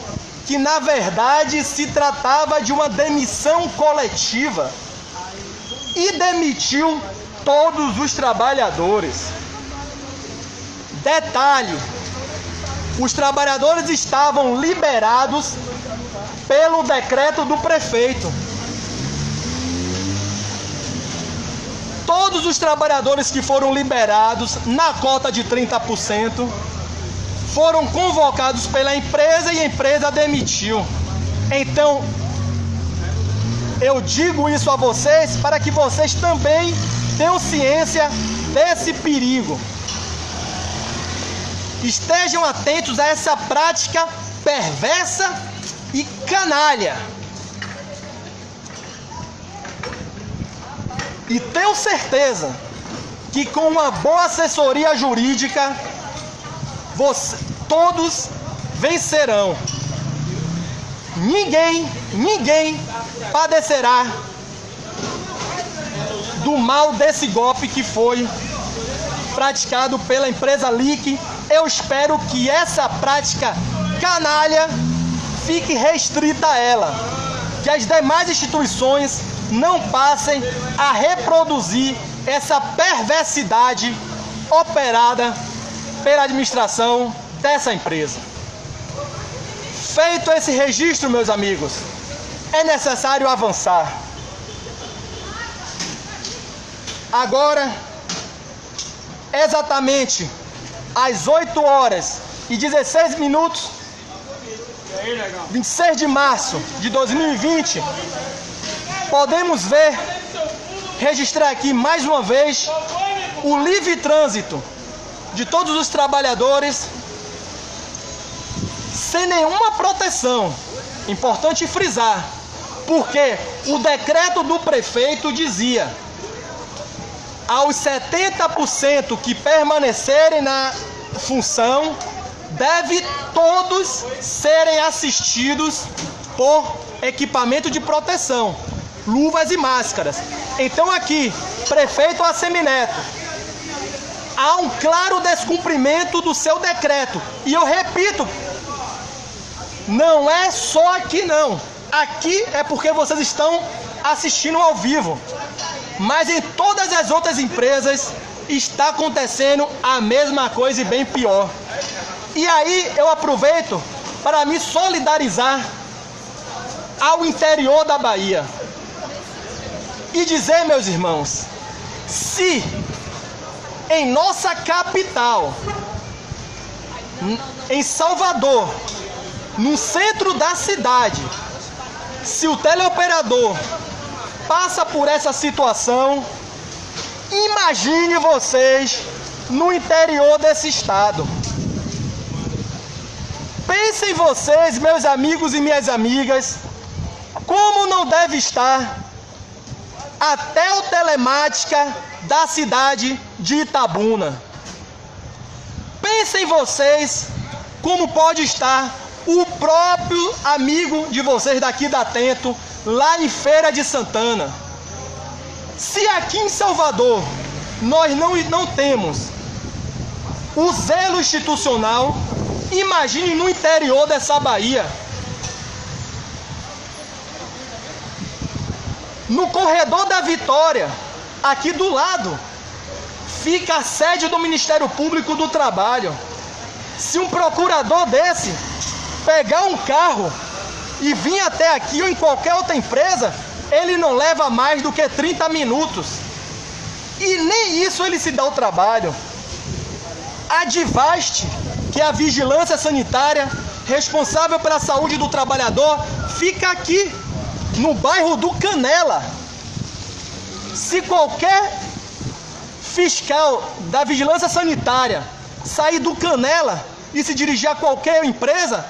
que na verdade se tratava de uma demissão coletiva e demitiu todos os trabalhadores. Detalhe: os trabalhadores estavam liberados pelo decreto do prefeito. Todos os trabalhadores que foram liberados na cota de 30% foram convocados pela empresa e a empresa demitiu. Então, eu digo isso a vocês para que vocês também tenham ciência desse perigo. Estejam atentos a essa prática perversa e canalha. E tenho certeza que com uma boa assessoria jurídica, todos vencerão. Ninguém padecerá do mal desse golpe que foi praticado pela empresa LIC. Eu espero que essa prática canalha fique restrita a ela, que as demais instituições não passem a reproduzir essa perversidade operada pela administração dessa empresa. Feito esse registro, meus amigos, é necessário avançar. Agora, exatamente às 8h16, 26 de março de 2020, podemos registrar aqui mais uma vez o livre trânsito de todos os trabalhadores sem nenhuma proteção. Importante frisar, porque o decreto do prefeito dizia: aos 70% que permanecerem na função, deve todos serem assistidos por equipamento de proteção, luvas e máscaras. Então aqui, prefeito Assemineto, há um claro descumprimento do seu decreto. E eu repito, não é só aqui não. Aqui é porque vocês estão assistindo ao vivo. Mas em todas as outras empresas está acontecendo a mesma coisa e bem pior. E aí eu aproveito para me solidarizar ao interior da Bahia e dizer, meus irmãos, se em nossa capital, em Salvador, no centro da cidade, se o teleoperador passa por essa situação, imagine vocês no interior desse estado. Pensem vocês, meus amigos e minhas amigas, como não deve estar a telemática da cidade de Itabuna. Pensem vocês como pode estar o próprio amigo de vocês daqui da Atento lá em Feira de Santana. Se aqui em Salvador nós não temos o zelo institucional, imagine no interior dessa Bahia. No corredor da Vitória, aqui do lado, fica a sede do Ministério Público do Trabalho. Se um procurador desse pegar um carro e vir até aqui ou em qualquer outra empresa, ele não leva mais do que 30 minutos. E nem isso ele se dá o trabalho. A Advaste, que é a vigilância sanitária responsável pela saúde do trabalhador, fica aqui, no bairro do Canela. Se qualquer fiscal da vigilância sanitária sair do Canela e se dirigir a qualquer empresa,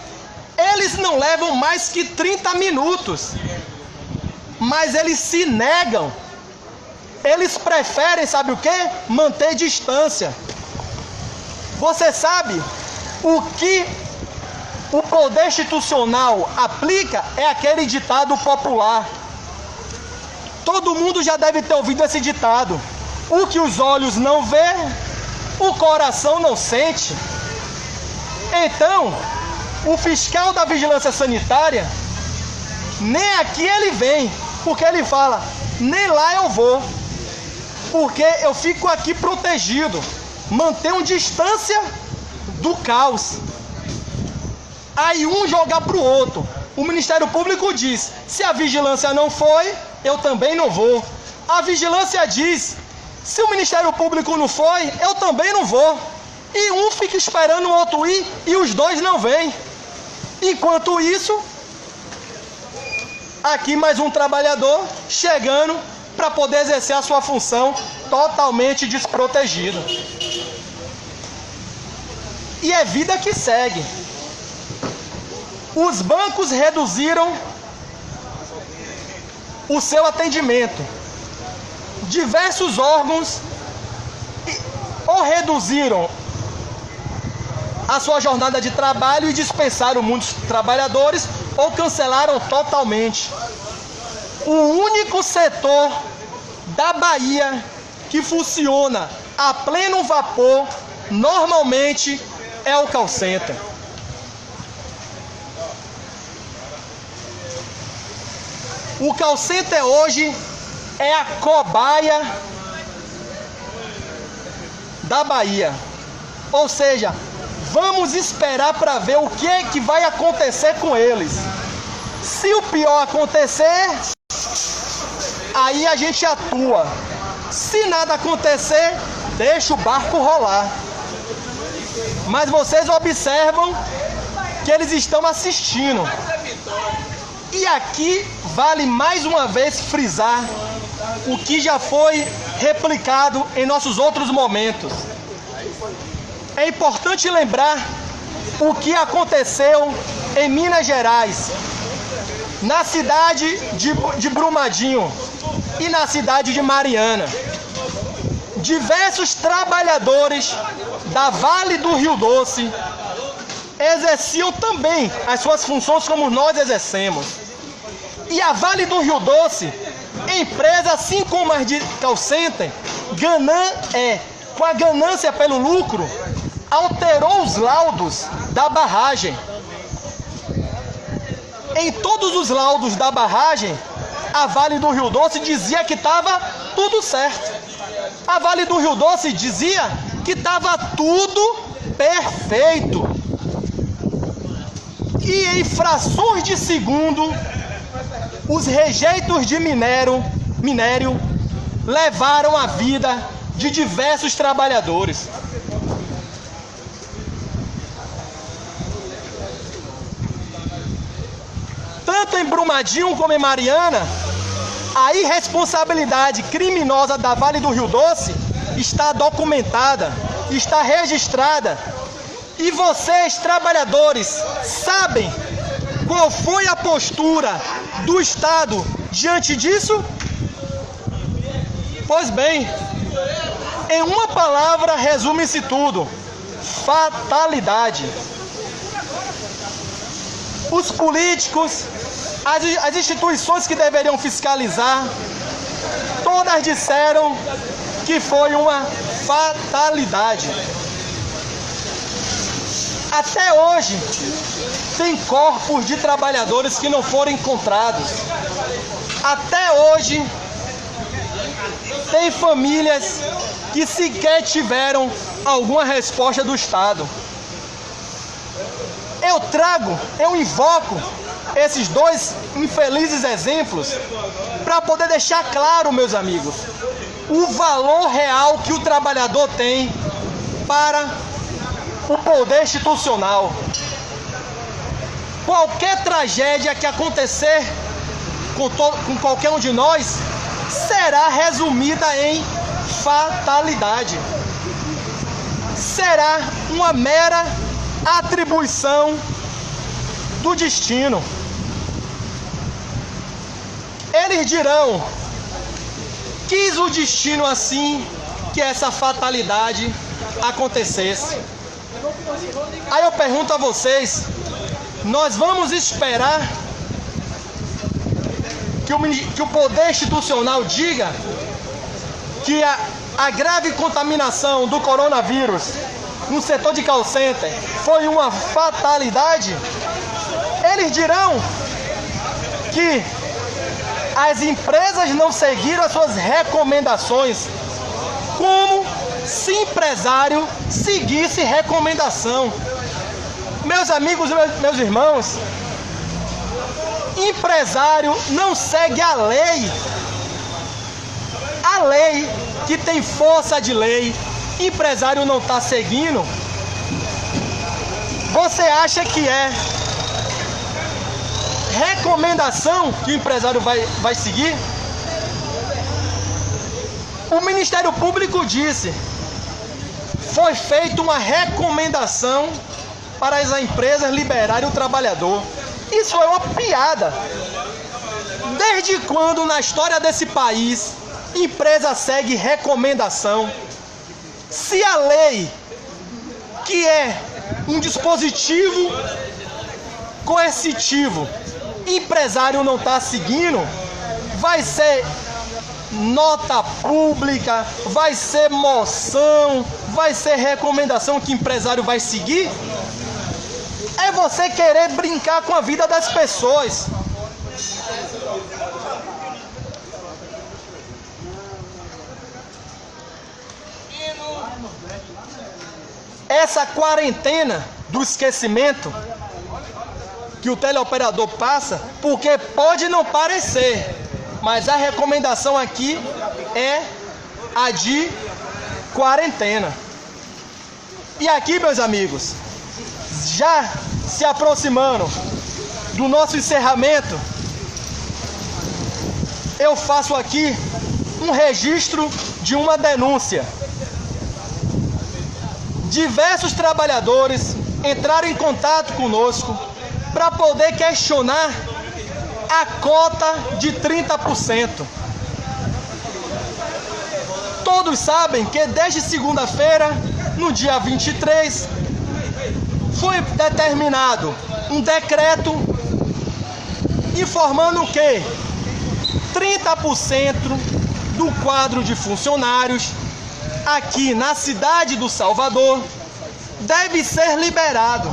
eles não levam mais que 30 minutos. Mas eles se negam. Eles preferem, sabe o quê? Manter distância. Você sabe o que o poder institucional aplica? É aquele ditado popular. Todo mundo já deve ter ouvido esse ditado. O que os olhos não vê, o coração não sente. Então, o fiscal da vigilância sanitária, nem aqui ele vem, porque ele fala, nem lá eu vou, porque eu fico aqui protegido, mantenho distância do caos. Aí um joga para o outro. O Ministério Público diz, se a vigilância não foi, eu também não vou. A vigilância diz, se o Ministério Público não foi, eu também não vou. E um fica esperando o outro ir e os dois não vêm. Enquanto isso, aqui mais um trabalhador chegando para poder exercer a sua função totalmente desprotegido. E é vida que segue. Os bancos reduziram o seu atendimento. Diversos órgãos ou reduziram a sua jornada de trabalho e dispensaram muitos trabalhadores ou cancelaram totalmente. O único setor da Bahia que funciona a pleno vapor normalmente é o call center. O call center hoje é a cobaia da Bahia. Ou seja, vamos esperar para ver o que é que vai acontecer com eles. Se o pior acontecer, aí a gente atua. Se nada acontecer, deixa o barco rolar. Mas vocês observam que eles estão assistindo. E aqui vale mais uma vez frisar o que já foi replicado em nossos outros momentos. É importante lembrar o que aconteceu em Minas Gerais, na cidade de Brumadinho e na cidade de Mariana. Diversos trabalhadores da Vale do Rio Doce exerciam também as suas funções como nós exercemos. E a Vale do Rio Doce, empresa assim como as de call center, com a ganância pelo lucro, alterou os laudos da barragem. Em todos os laudos da barragem, a Vale do Rio Doce dizia que estava tudo certo. A Vale do Rio Doce dizia que estava tudo perfeito. E em frações de segundo, os rejeitos de minério levaram a vida de diversos trabalhadores. Tanto em Brumadinho como em Mariana, a irresponsabilidade criminosa da Vale do Rio Doce está documentada, está registrada. E vocês, trabalhadores, sabem qual foi a postura do Estado diante disso? Pois bem, em uma palavra resume-se tudo: fatalidade. Os políticos, As instituições que deveriam fiscalizar, todas disseram que foi uma fatalidade. Até hoje, tem corpos de trabalhadores que não foram encontrados. Até hoje, tem famílias que sequer tiveram alguma resposta do Estado. Eu invoco esses dois infelizes exemplos para poder deixar claro, meus amigos, o valor real que o trabalhador tem para o poder institucional. Qualquer tragédia que acontecer com qualquer um de nós será resumida em fatalidade. Será uma mera atribuição do destino. Eles dirão: quis o destino assim que essa fatalidade acontecesse. Aí eu pergunto a vocês: nós vamos esperar que o poder institucional diga que a grave contaminação do coronavírus no setor de call center foi uma fatalidade? Eles dirão que as empresas não seguiram as suas recomendações, como se empresário seguisse recomendação. Meus amigos, meus irmãos, empresário não segue a lei. A lei que tem força de lei, empresário não está seguindo. Você acha que é recomendação que o empresário vai seguir? O Ministério Público disse: foi feita uma recomendação para as empresas liberarem o trabalhador. Isso é uma piada. Desde quando na história desse país empresa segue recomendação? Se a lei, que é um dispositivo coercitivo, empresário não está seguindo, vai ser nota pública, vai ser moção, vai ser recomendação que empresário vai seguir? É você querer brincar com a vida das pessoas. Essa quarentena do esquecimento que o teleoperador passa, porque pode não parecer, mas a recomendação aqui é a de quarentena. E aqui, meus amigos, já se aproximando do nosso encerramento, eu faço aqui um registro de uma denúncia. Diversos trabalhadores entraram em contato conosco para poder questionar a cota de 30%. Todos sabem que desde segunda-feira, no dia 23, foi determinado um decreto informando que 30% do quadro de funcionários aqui na cidade do Salvador deve ser liberado.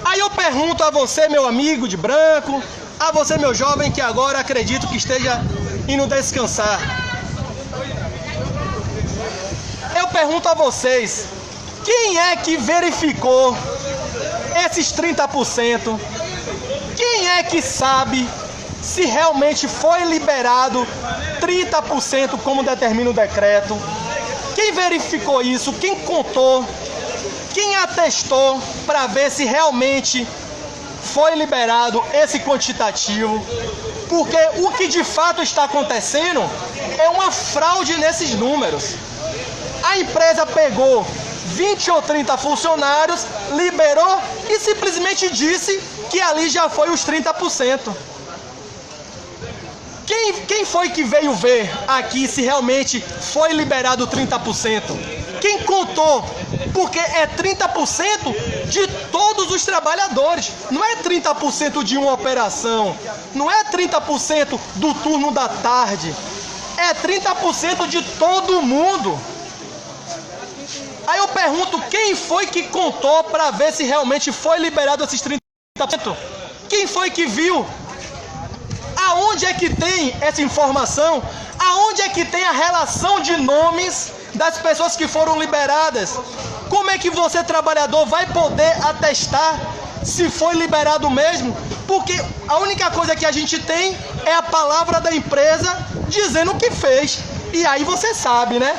Aí eu pergunto a você, meu amigo de branco, a você, meu jovem, que agora acredito que esteja indo descansar. Eu pergunto a vocês: quem é que verificou esses 30%? Quem é que sabe se realmente foi liberado 30% como determina o decreto? Quem verificou isso? Quem contou? Quem atestou para ver se realmente foi liberado esse quantitativo? Porque o que de fato está acontecendo é uma fraude nesses números. A empresa pegou 20 ou 30 funcionários, liberou e simplesmente disse que ali já foi os 30%. Quem foi que veio ver aqui se realmente foi liberado 30%? Quem contou? Porque é 30% de todos os trabalhadores. Não é 30% de uma operação. Não é 30% do turno da tarde. É 30% de todo mundo. Aí eu pergunto, quem foi que contou para ver se realmente foi liberado esses 30%? Quem foi que viu? Aonde é que tem essa informação? Aonde é que tem a relação de nomes das pessoas que foram liberadas? Como é que você, trabalhador, vai poder atestar se foi liberado mesmo? Porque a única coisa que a gente tem é a palavra da empresa dizendo o que fez. E aí você sabe, né?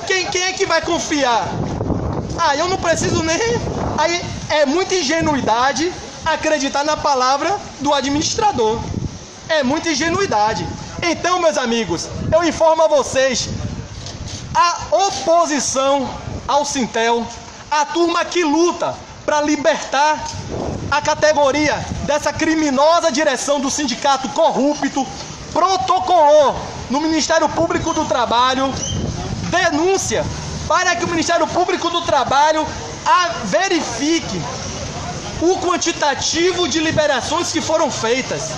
Quem é que vai confiar? Ah, eu não preciso nem... Aí é muita ingenuidade acreditar na palavra do administrador. É muita ingenuidade. Então, meus amigos, eu informo a vocês, a oposição ao Sintel, a turma que luta para libertar a categoria dessa criminosa direção do sindicato corrupto, protocolou no Ministério Público do Trabalho denúncia para que o Ministério Público do Trabalho verifique o quantitativo de liberações que foram feitas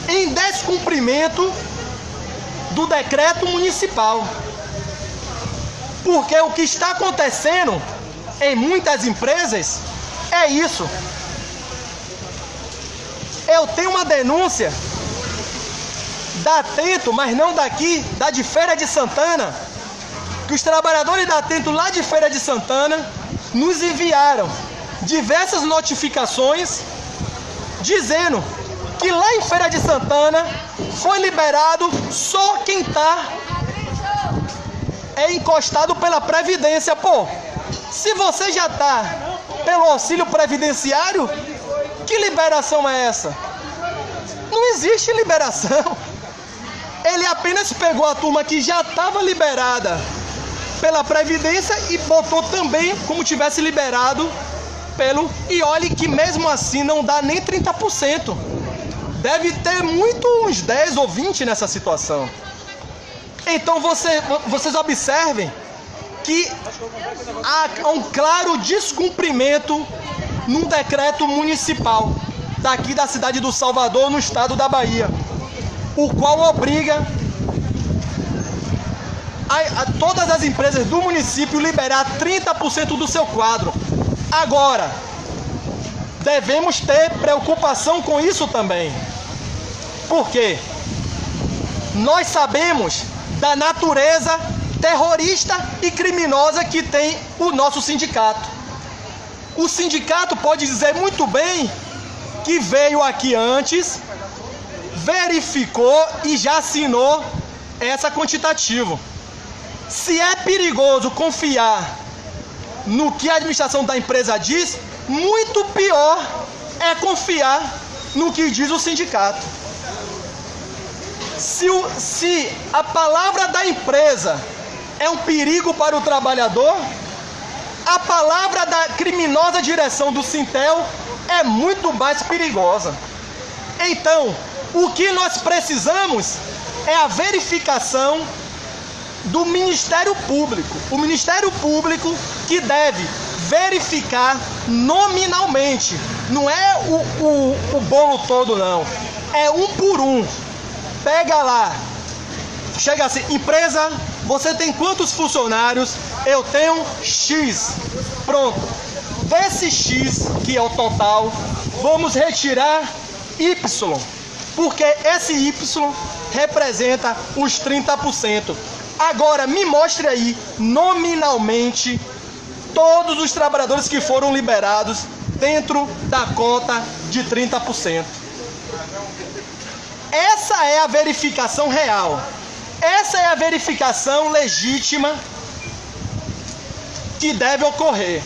em descumprimento do decreto municipal. Porque o que está acontecendo em muitas empresas é isso. Eu tenho uma denúncia da Atento, mas não daqui, da de Feira de Santana, que os trabalhadores da Atento lá de Feira de Santana nos enviaram diversas notificações dizendo que lá em Feira de Santana foi liberado só quem está encostado pela Previdência. Pô, se você já está pelo auxílio previdenciário, que liberação é essa? Não existe liberação. Ele apenas pegou a turma que já estava liberada pela Previdência e botou também como tivesse liberado pelo... E olhe que mesmo assim não dá nem 30%. Deve ter uns 10 ou 20 nessa situação. Então vocês observem que há um claro descumprimento num decreto municipal daqui da cidade do Salvador, no estado da Bahia, o qual obriga a todas as empresas do município liberar 30% do seu quadro. Agora, devemos ter preocupação com isso também. Por quê? Nós sabemos da natureza terrorista e criminosa que tem o nosso sindicato. O sindicato pode dizer muito bem que veio aqui antes, verificou e já assinou essa quantitativa. Se é perigoso confiar no que a administração da empresa diz, muito pior é confiar no que diz o sindicato. Se a palavra da empresa é um perigo para o trabalhador, a palavra da criminosa direção do Sintel é muito mais perigosa. Então, o que nós precisamos é a verificação do Ministério Público. O Ministério Público que deve verificar nominalmente. Não é o bolo todo, não. É um por um. Pega lá. Chega assim, empresa, você tem quantos funcionários? Eu tenho X. Pronto. Desse X, que é o total, vamos retirar Y. Porque esse Y representa os 30%. Agora, me mostre aí, nominalmente, todos os trabalhadores que foram liberados dentro da cota de 30%. Essa é a verificação real. Essa é a verificação legítima que deve ocorrer.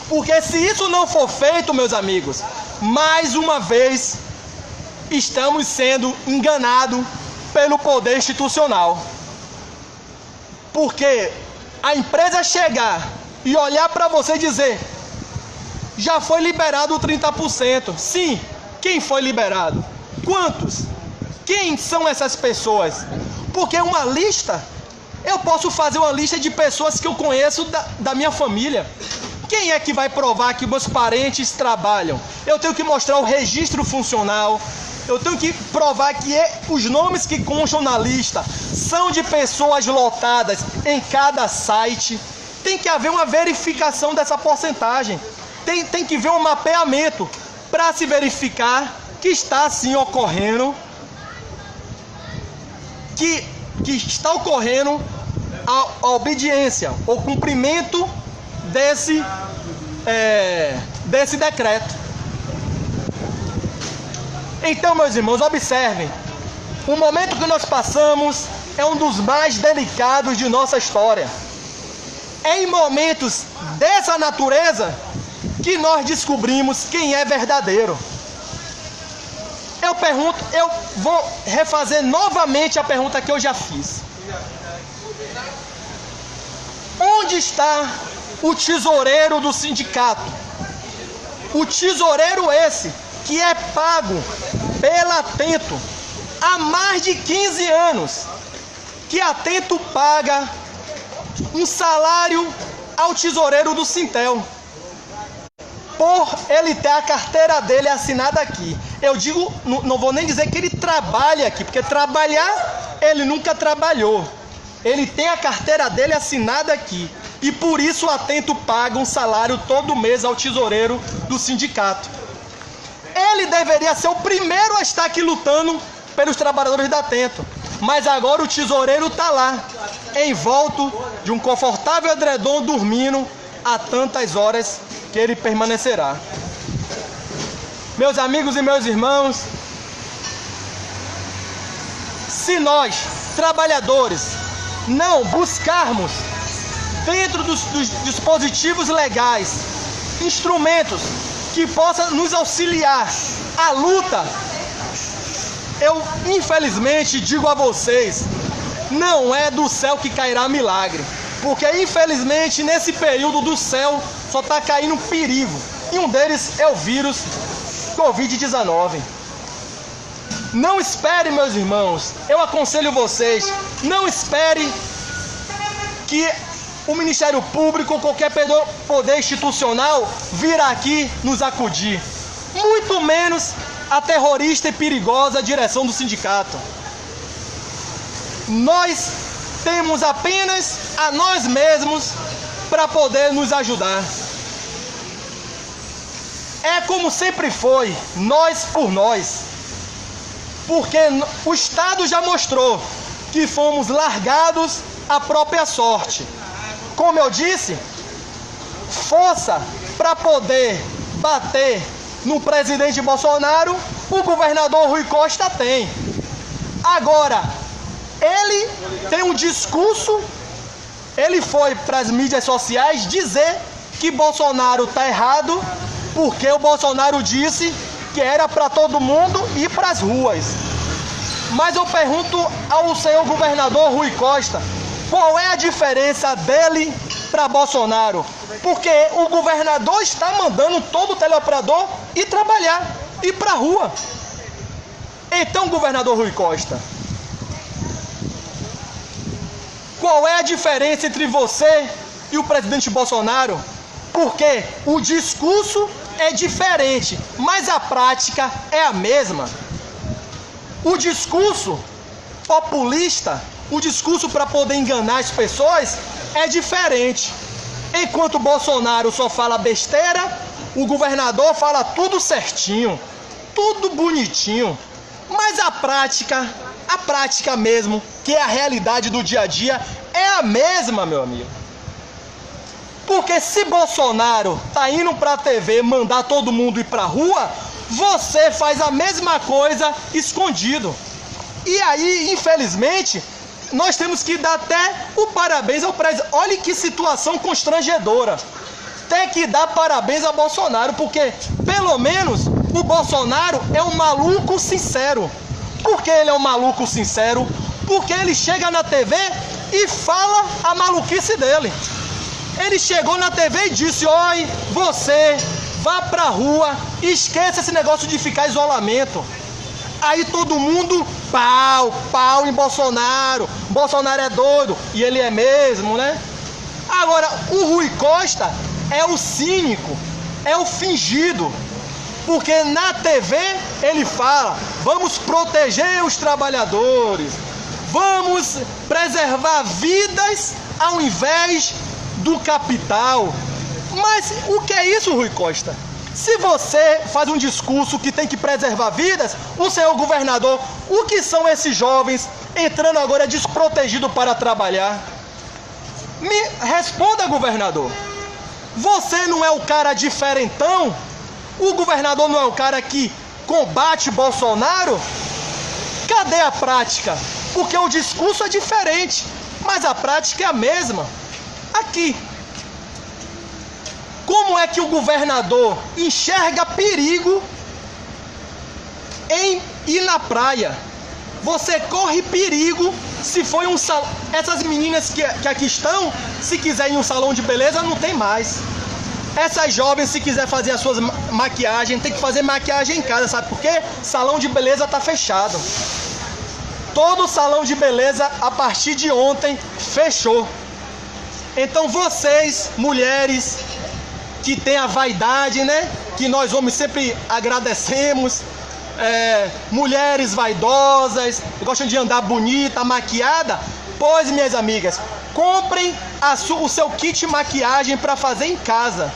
Porque se isso não for feito, meus amigos, mais uma vez estamos sendo enganados pelo poder institucional. Porque a empresa chegar e olhar para você e dizer: já foi liberado 30%. Sim, quem foi liberado? Quantos? Quem são essas pessoas? Porque uma lista Eu posso fazer uma lista de pessoas que eu conheço da minha família. Quem é que vai provar que meus parentes trabalham? Eu tenho que mostrar o registro funcional. Eu tenho que provar que os nomes que constam na lista são de pessoas lotadas em cada site. Tem que haver uma verificação dessa porcentagem. Tem que ver um mapeamento para se verificar que está assim ocorrendo, que está ocorrendo a obediência, o cumprimento desse decreto. Então, meus irmãos, observem, o momento que nós passamos é um dos mais delicados de nossa história. É em momentos dessa natureza que nós descobrimos quem é verdadeiro. Eu vou refazer novamente a pergunta que eu já fiz. Onde está o tesoureiro do sindicato? O tesoureiro esse que é pago pela Atento há mais de 15 anos, que a Atento paga um salário ao tesoureiro do Sintel, por ele ter a carteira dele assinada aqui. Eu digo, não vou nem dizer que ele trabalha aqui, porque trabalhar ele nunca trabalhou. Ele tem a carteira dele assinada aqui, e por isso o Atento paga um salário todo mês ao tesoureiro do sindicato. Ele deveria ser o primeiro a estar aqui lutando pelos trabalhadores da Atento, mas agora o tesoureiro está lá, envolto de um confortável edredom, dormindo há tantas horas que ele permanecerá. Meus amigos e meus irmãos, se nós, trabalhadores, não buscarmos dentro dos dispositivos legais instrumentos que possam nos auxiliar à luta, eu infelizmente digo a vocês, não é do céu que cairá milagre, porque infelizmente nesse período do céu só está caindo perigo, e um deles é o vírus Covid-19. Não espere, meus irmãos, eu aconselho vocês, não espere que o Ministério Público ou qualquer poder institucional vir aqui nos acudir, muito menos a terrorista e perigosa direção do sindicato. Nós temos apenas a nós mesmos para poder nos ajudar. É como sempre foi, nós por nós, porque o Estado já mostrou que fomos largados à própria sorte. Como eu disse, força para poder bater no presidente Bolsonaro, o governador Rui Costa tem. Agora, ele tem um discurso, ele foi para as mídias sociais dizer que Bolsonaro está errado, porque o Bolsonaro disse que era para todo mundo ir para as ruas. Mas eu pergunto ao senhor governador Rui Costa, qual é a diferença dele para Bolsonaro? Porque o governador está mandando todo o teleoperador ir trabalhar, ir para a rua. Então, governador Rui Costa, qual é a diferença entre você e o presidente Bolsonaro? Porque o discurso é diferente, mas a prática é a mesma. O discurso populista, o discurso para poder enganar as pessoas é diferente. Enquanto o Bolsonaro só fala besteira, o governador fala tudo certinho, tudo bonitinho. Mas a prática mesmo, que é a realidade do dia a dia, é a mesma, meu amigo. Porque se Bolsonaro tá indo para a TV mandar todo mundo ir para a rua, você faz a mesma coisa escondido. E aí, infelizmente, nós temos que dar até o parabéns ao presidente. Olha que situação constrangedora. Tem que dar parabéns a Bolsonaro, porque pelo menos o Bolsonaro é um maluco sincero. Por que ele é um maluco sincero? Porque ele chega na TV e fala a maluquice dele. Ele chegou na TV e disse: oi, você vá pra rua, esqueça esse negócio de ficar em isolamento. Aí todo mundo, pau em Bolsonaro. Bolsonaro é doido, e ele é mesmo, né? Agora, o Rui Costa é o cínico, é o fingido, porque na TV ele fala, vamos proteger os trabalhadores, vamos preservar vidas ao invés do capital. Mas o que é isso, Rui Costa? Se você faz um discurso que tem que preservar vidas, o senhor governador, o que são esses jovens entrando agora desprotegidos para trabalhar? Me responda, governador. Você não é o cara diferentão? O governador não é o cara que combate Bolsonaro? Cadê a prática? Porque o discurso é diferente, mas a prática é a mesma. Aqui. Como é que o governador enxerga perigo em ir na praia? Você corre perigo se foi um salão. Essas meninas que aqui estão, se quiserem ir em um salão de beleza, não tem mais. Essas jovens, se quiser fazer as suas maquiagens, tem que fazer maquiagem em casa, sabe por quê? Salão de beleza tá fechado. Todo salão de beleza, a partir de ontem, fechou. Então vocês, mulheres, que tem a vaidade, né? Que nós homens sempre agradecemos. Mulheres vaidosas, gostam de andar bonita, maquiada. Pois, minhas amigas, comprem o seu kit maquiagem para fazer em casa.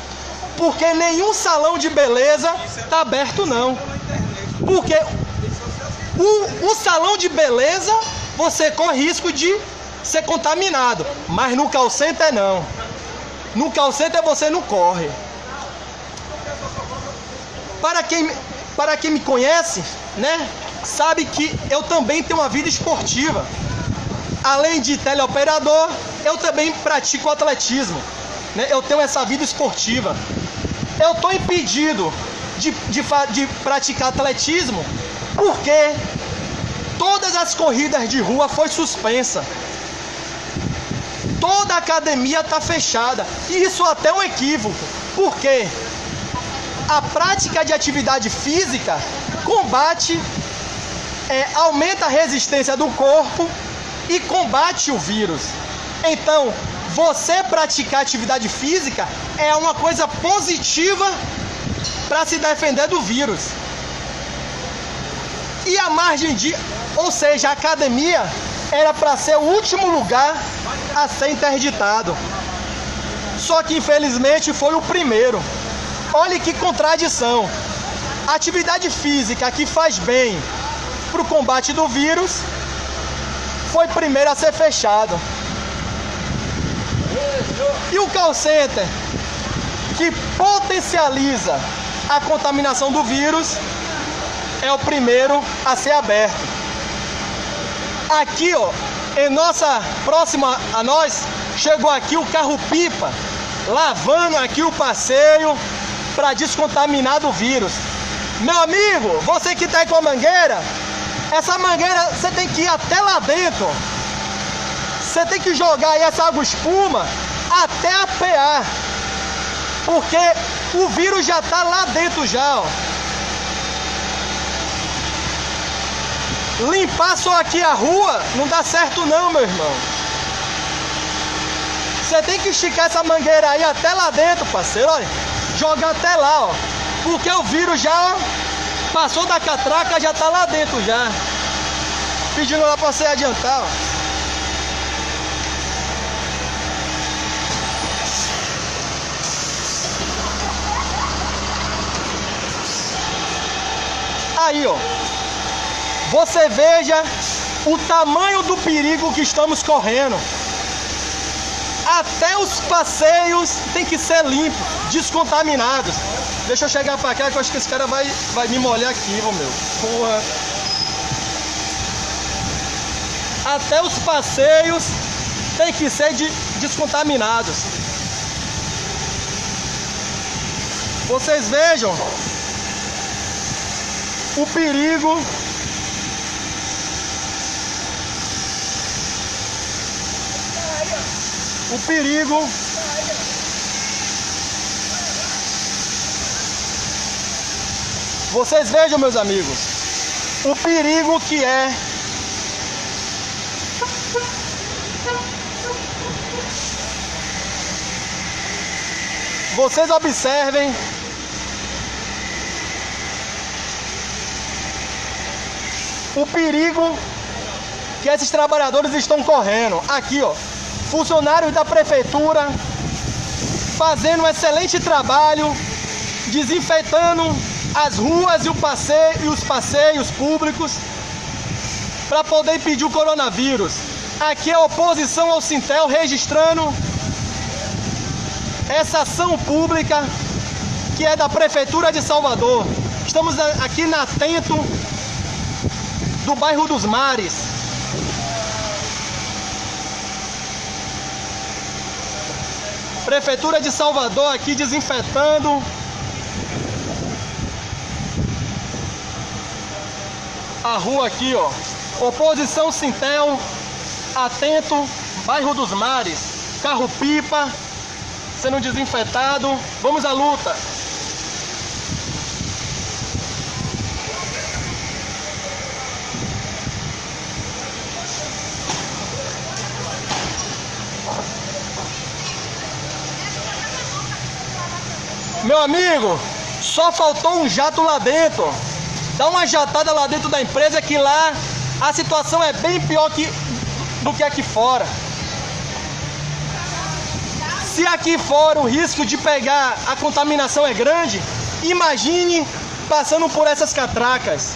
Porque nenhum salão de beleza tá aberto, não. Porque o salão de beleza, você corre risco de ser contaminado. Mas no call center, não. No call center você não corre. Para quem me conhece, né, sabe que eu também tenho uma vida esportiva. Além de teleoperador, eu também pratico atletismo, né? Eu tenho essa vida esportiva. Eu estou impedido de praticar atletismo porque todas as corridas de rua foi suspensa. Toda a academia está fechada. E isso até é um equívoco. Por quê? A prática de atividade física aumenta a resistência do corpo e combate o vírus. Então, você praticar atividade física é uma coisa positiva para se defender do vírus. E a margem ou seja, a academia era para ser o último lugar a ser interditado. Só que infelizmente foi o primeiro. Olha que contradição. A atividade física que faz bem para o combate do vírus foi primeiro a ser fechado. E o call center, que potencializa a contaminação do vírus, é o primeiro a ser aberto. Aqui, ó, próxima a nós, chegou aqui o carro-pipa, lavando aqui o passeio para descontaminar do vírus. Meu amigo, você que está aí com a mangueira, essa mangueira você tem que ir até lá dentro. Você tem que jogar aí essa água espuma até apear, porque o vírus já está lá dentro já, ó. Limpar só aqui a rua não dá certo não, meu irmão. Você tem que esticar essa mangueira aí até lá dentro, parceiro, olha. Jogar até lá, ó. Porque o vírus já passou da catraca, já tá lá dentro já. Pedindo lá pra você adiantar, ó. Aí, ó. Você veja o tamanho do perigo que estamos correndo. Até os passeios tem que ser limpos, descontaminados. Deixa eu chegar pra cá que eu acho que esse cara vai me molhar aqui, ô meu. Porra. Até os passeios tem que ser descontaminados. Vocês vejam o perigo. O perigo vocês vejam, meus amigos, o perigo que é Vocês observem o perigo que esses trabalhadores estão correndo. Aqui, ó, funcionários da prefeitura fazendo um excelente trabalho, desinfetando as ruas e os passeios públicos para poder impedir o coronavírus. Aqui é a oposição ao Sintel registrando essa ação pública que é da Prefeitura de Salvador. Estamos aqui na Atento do bairro dos Mares. Prefeitura de Salvador aqui desinfetando a rua aqui, ó. Oposição Sintel, Atento, bairro dos Mares. Carro-pipa sendo desinfetado. Vamos à luta. Meu amigo, só faltou um jato lá dentro. Dá uma jatada lá dentro da empresa que lá a situação é bem pior do que aqui fora. Se aqui fora o risco de pegar a contaminação é grande, imagine passando por essas catracas,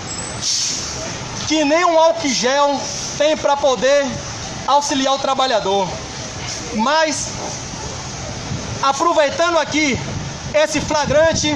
que nem um álcool gel tem para poder auxiliar o trabalhador. Mas, aproveitando aqui esse flagrante,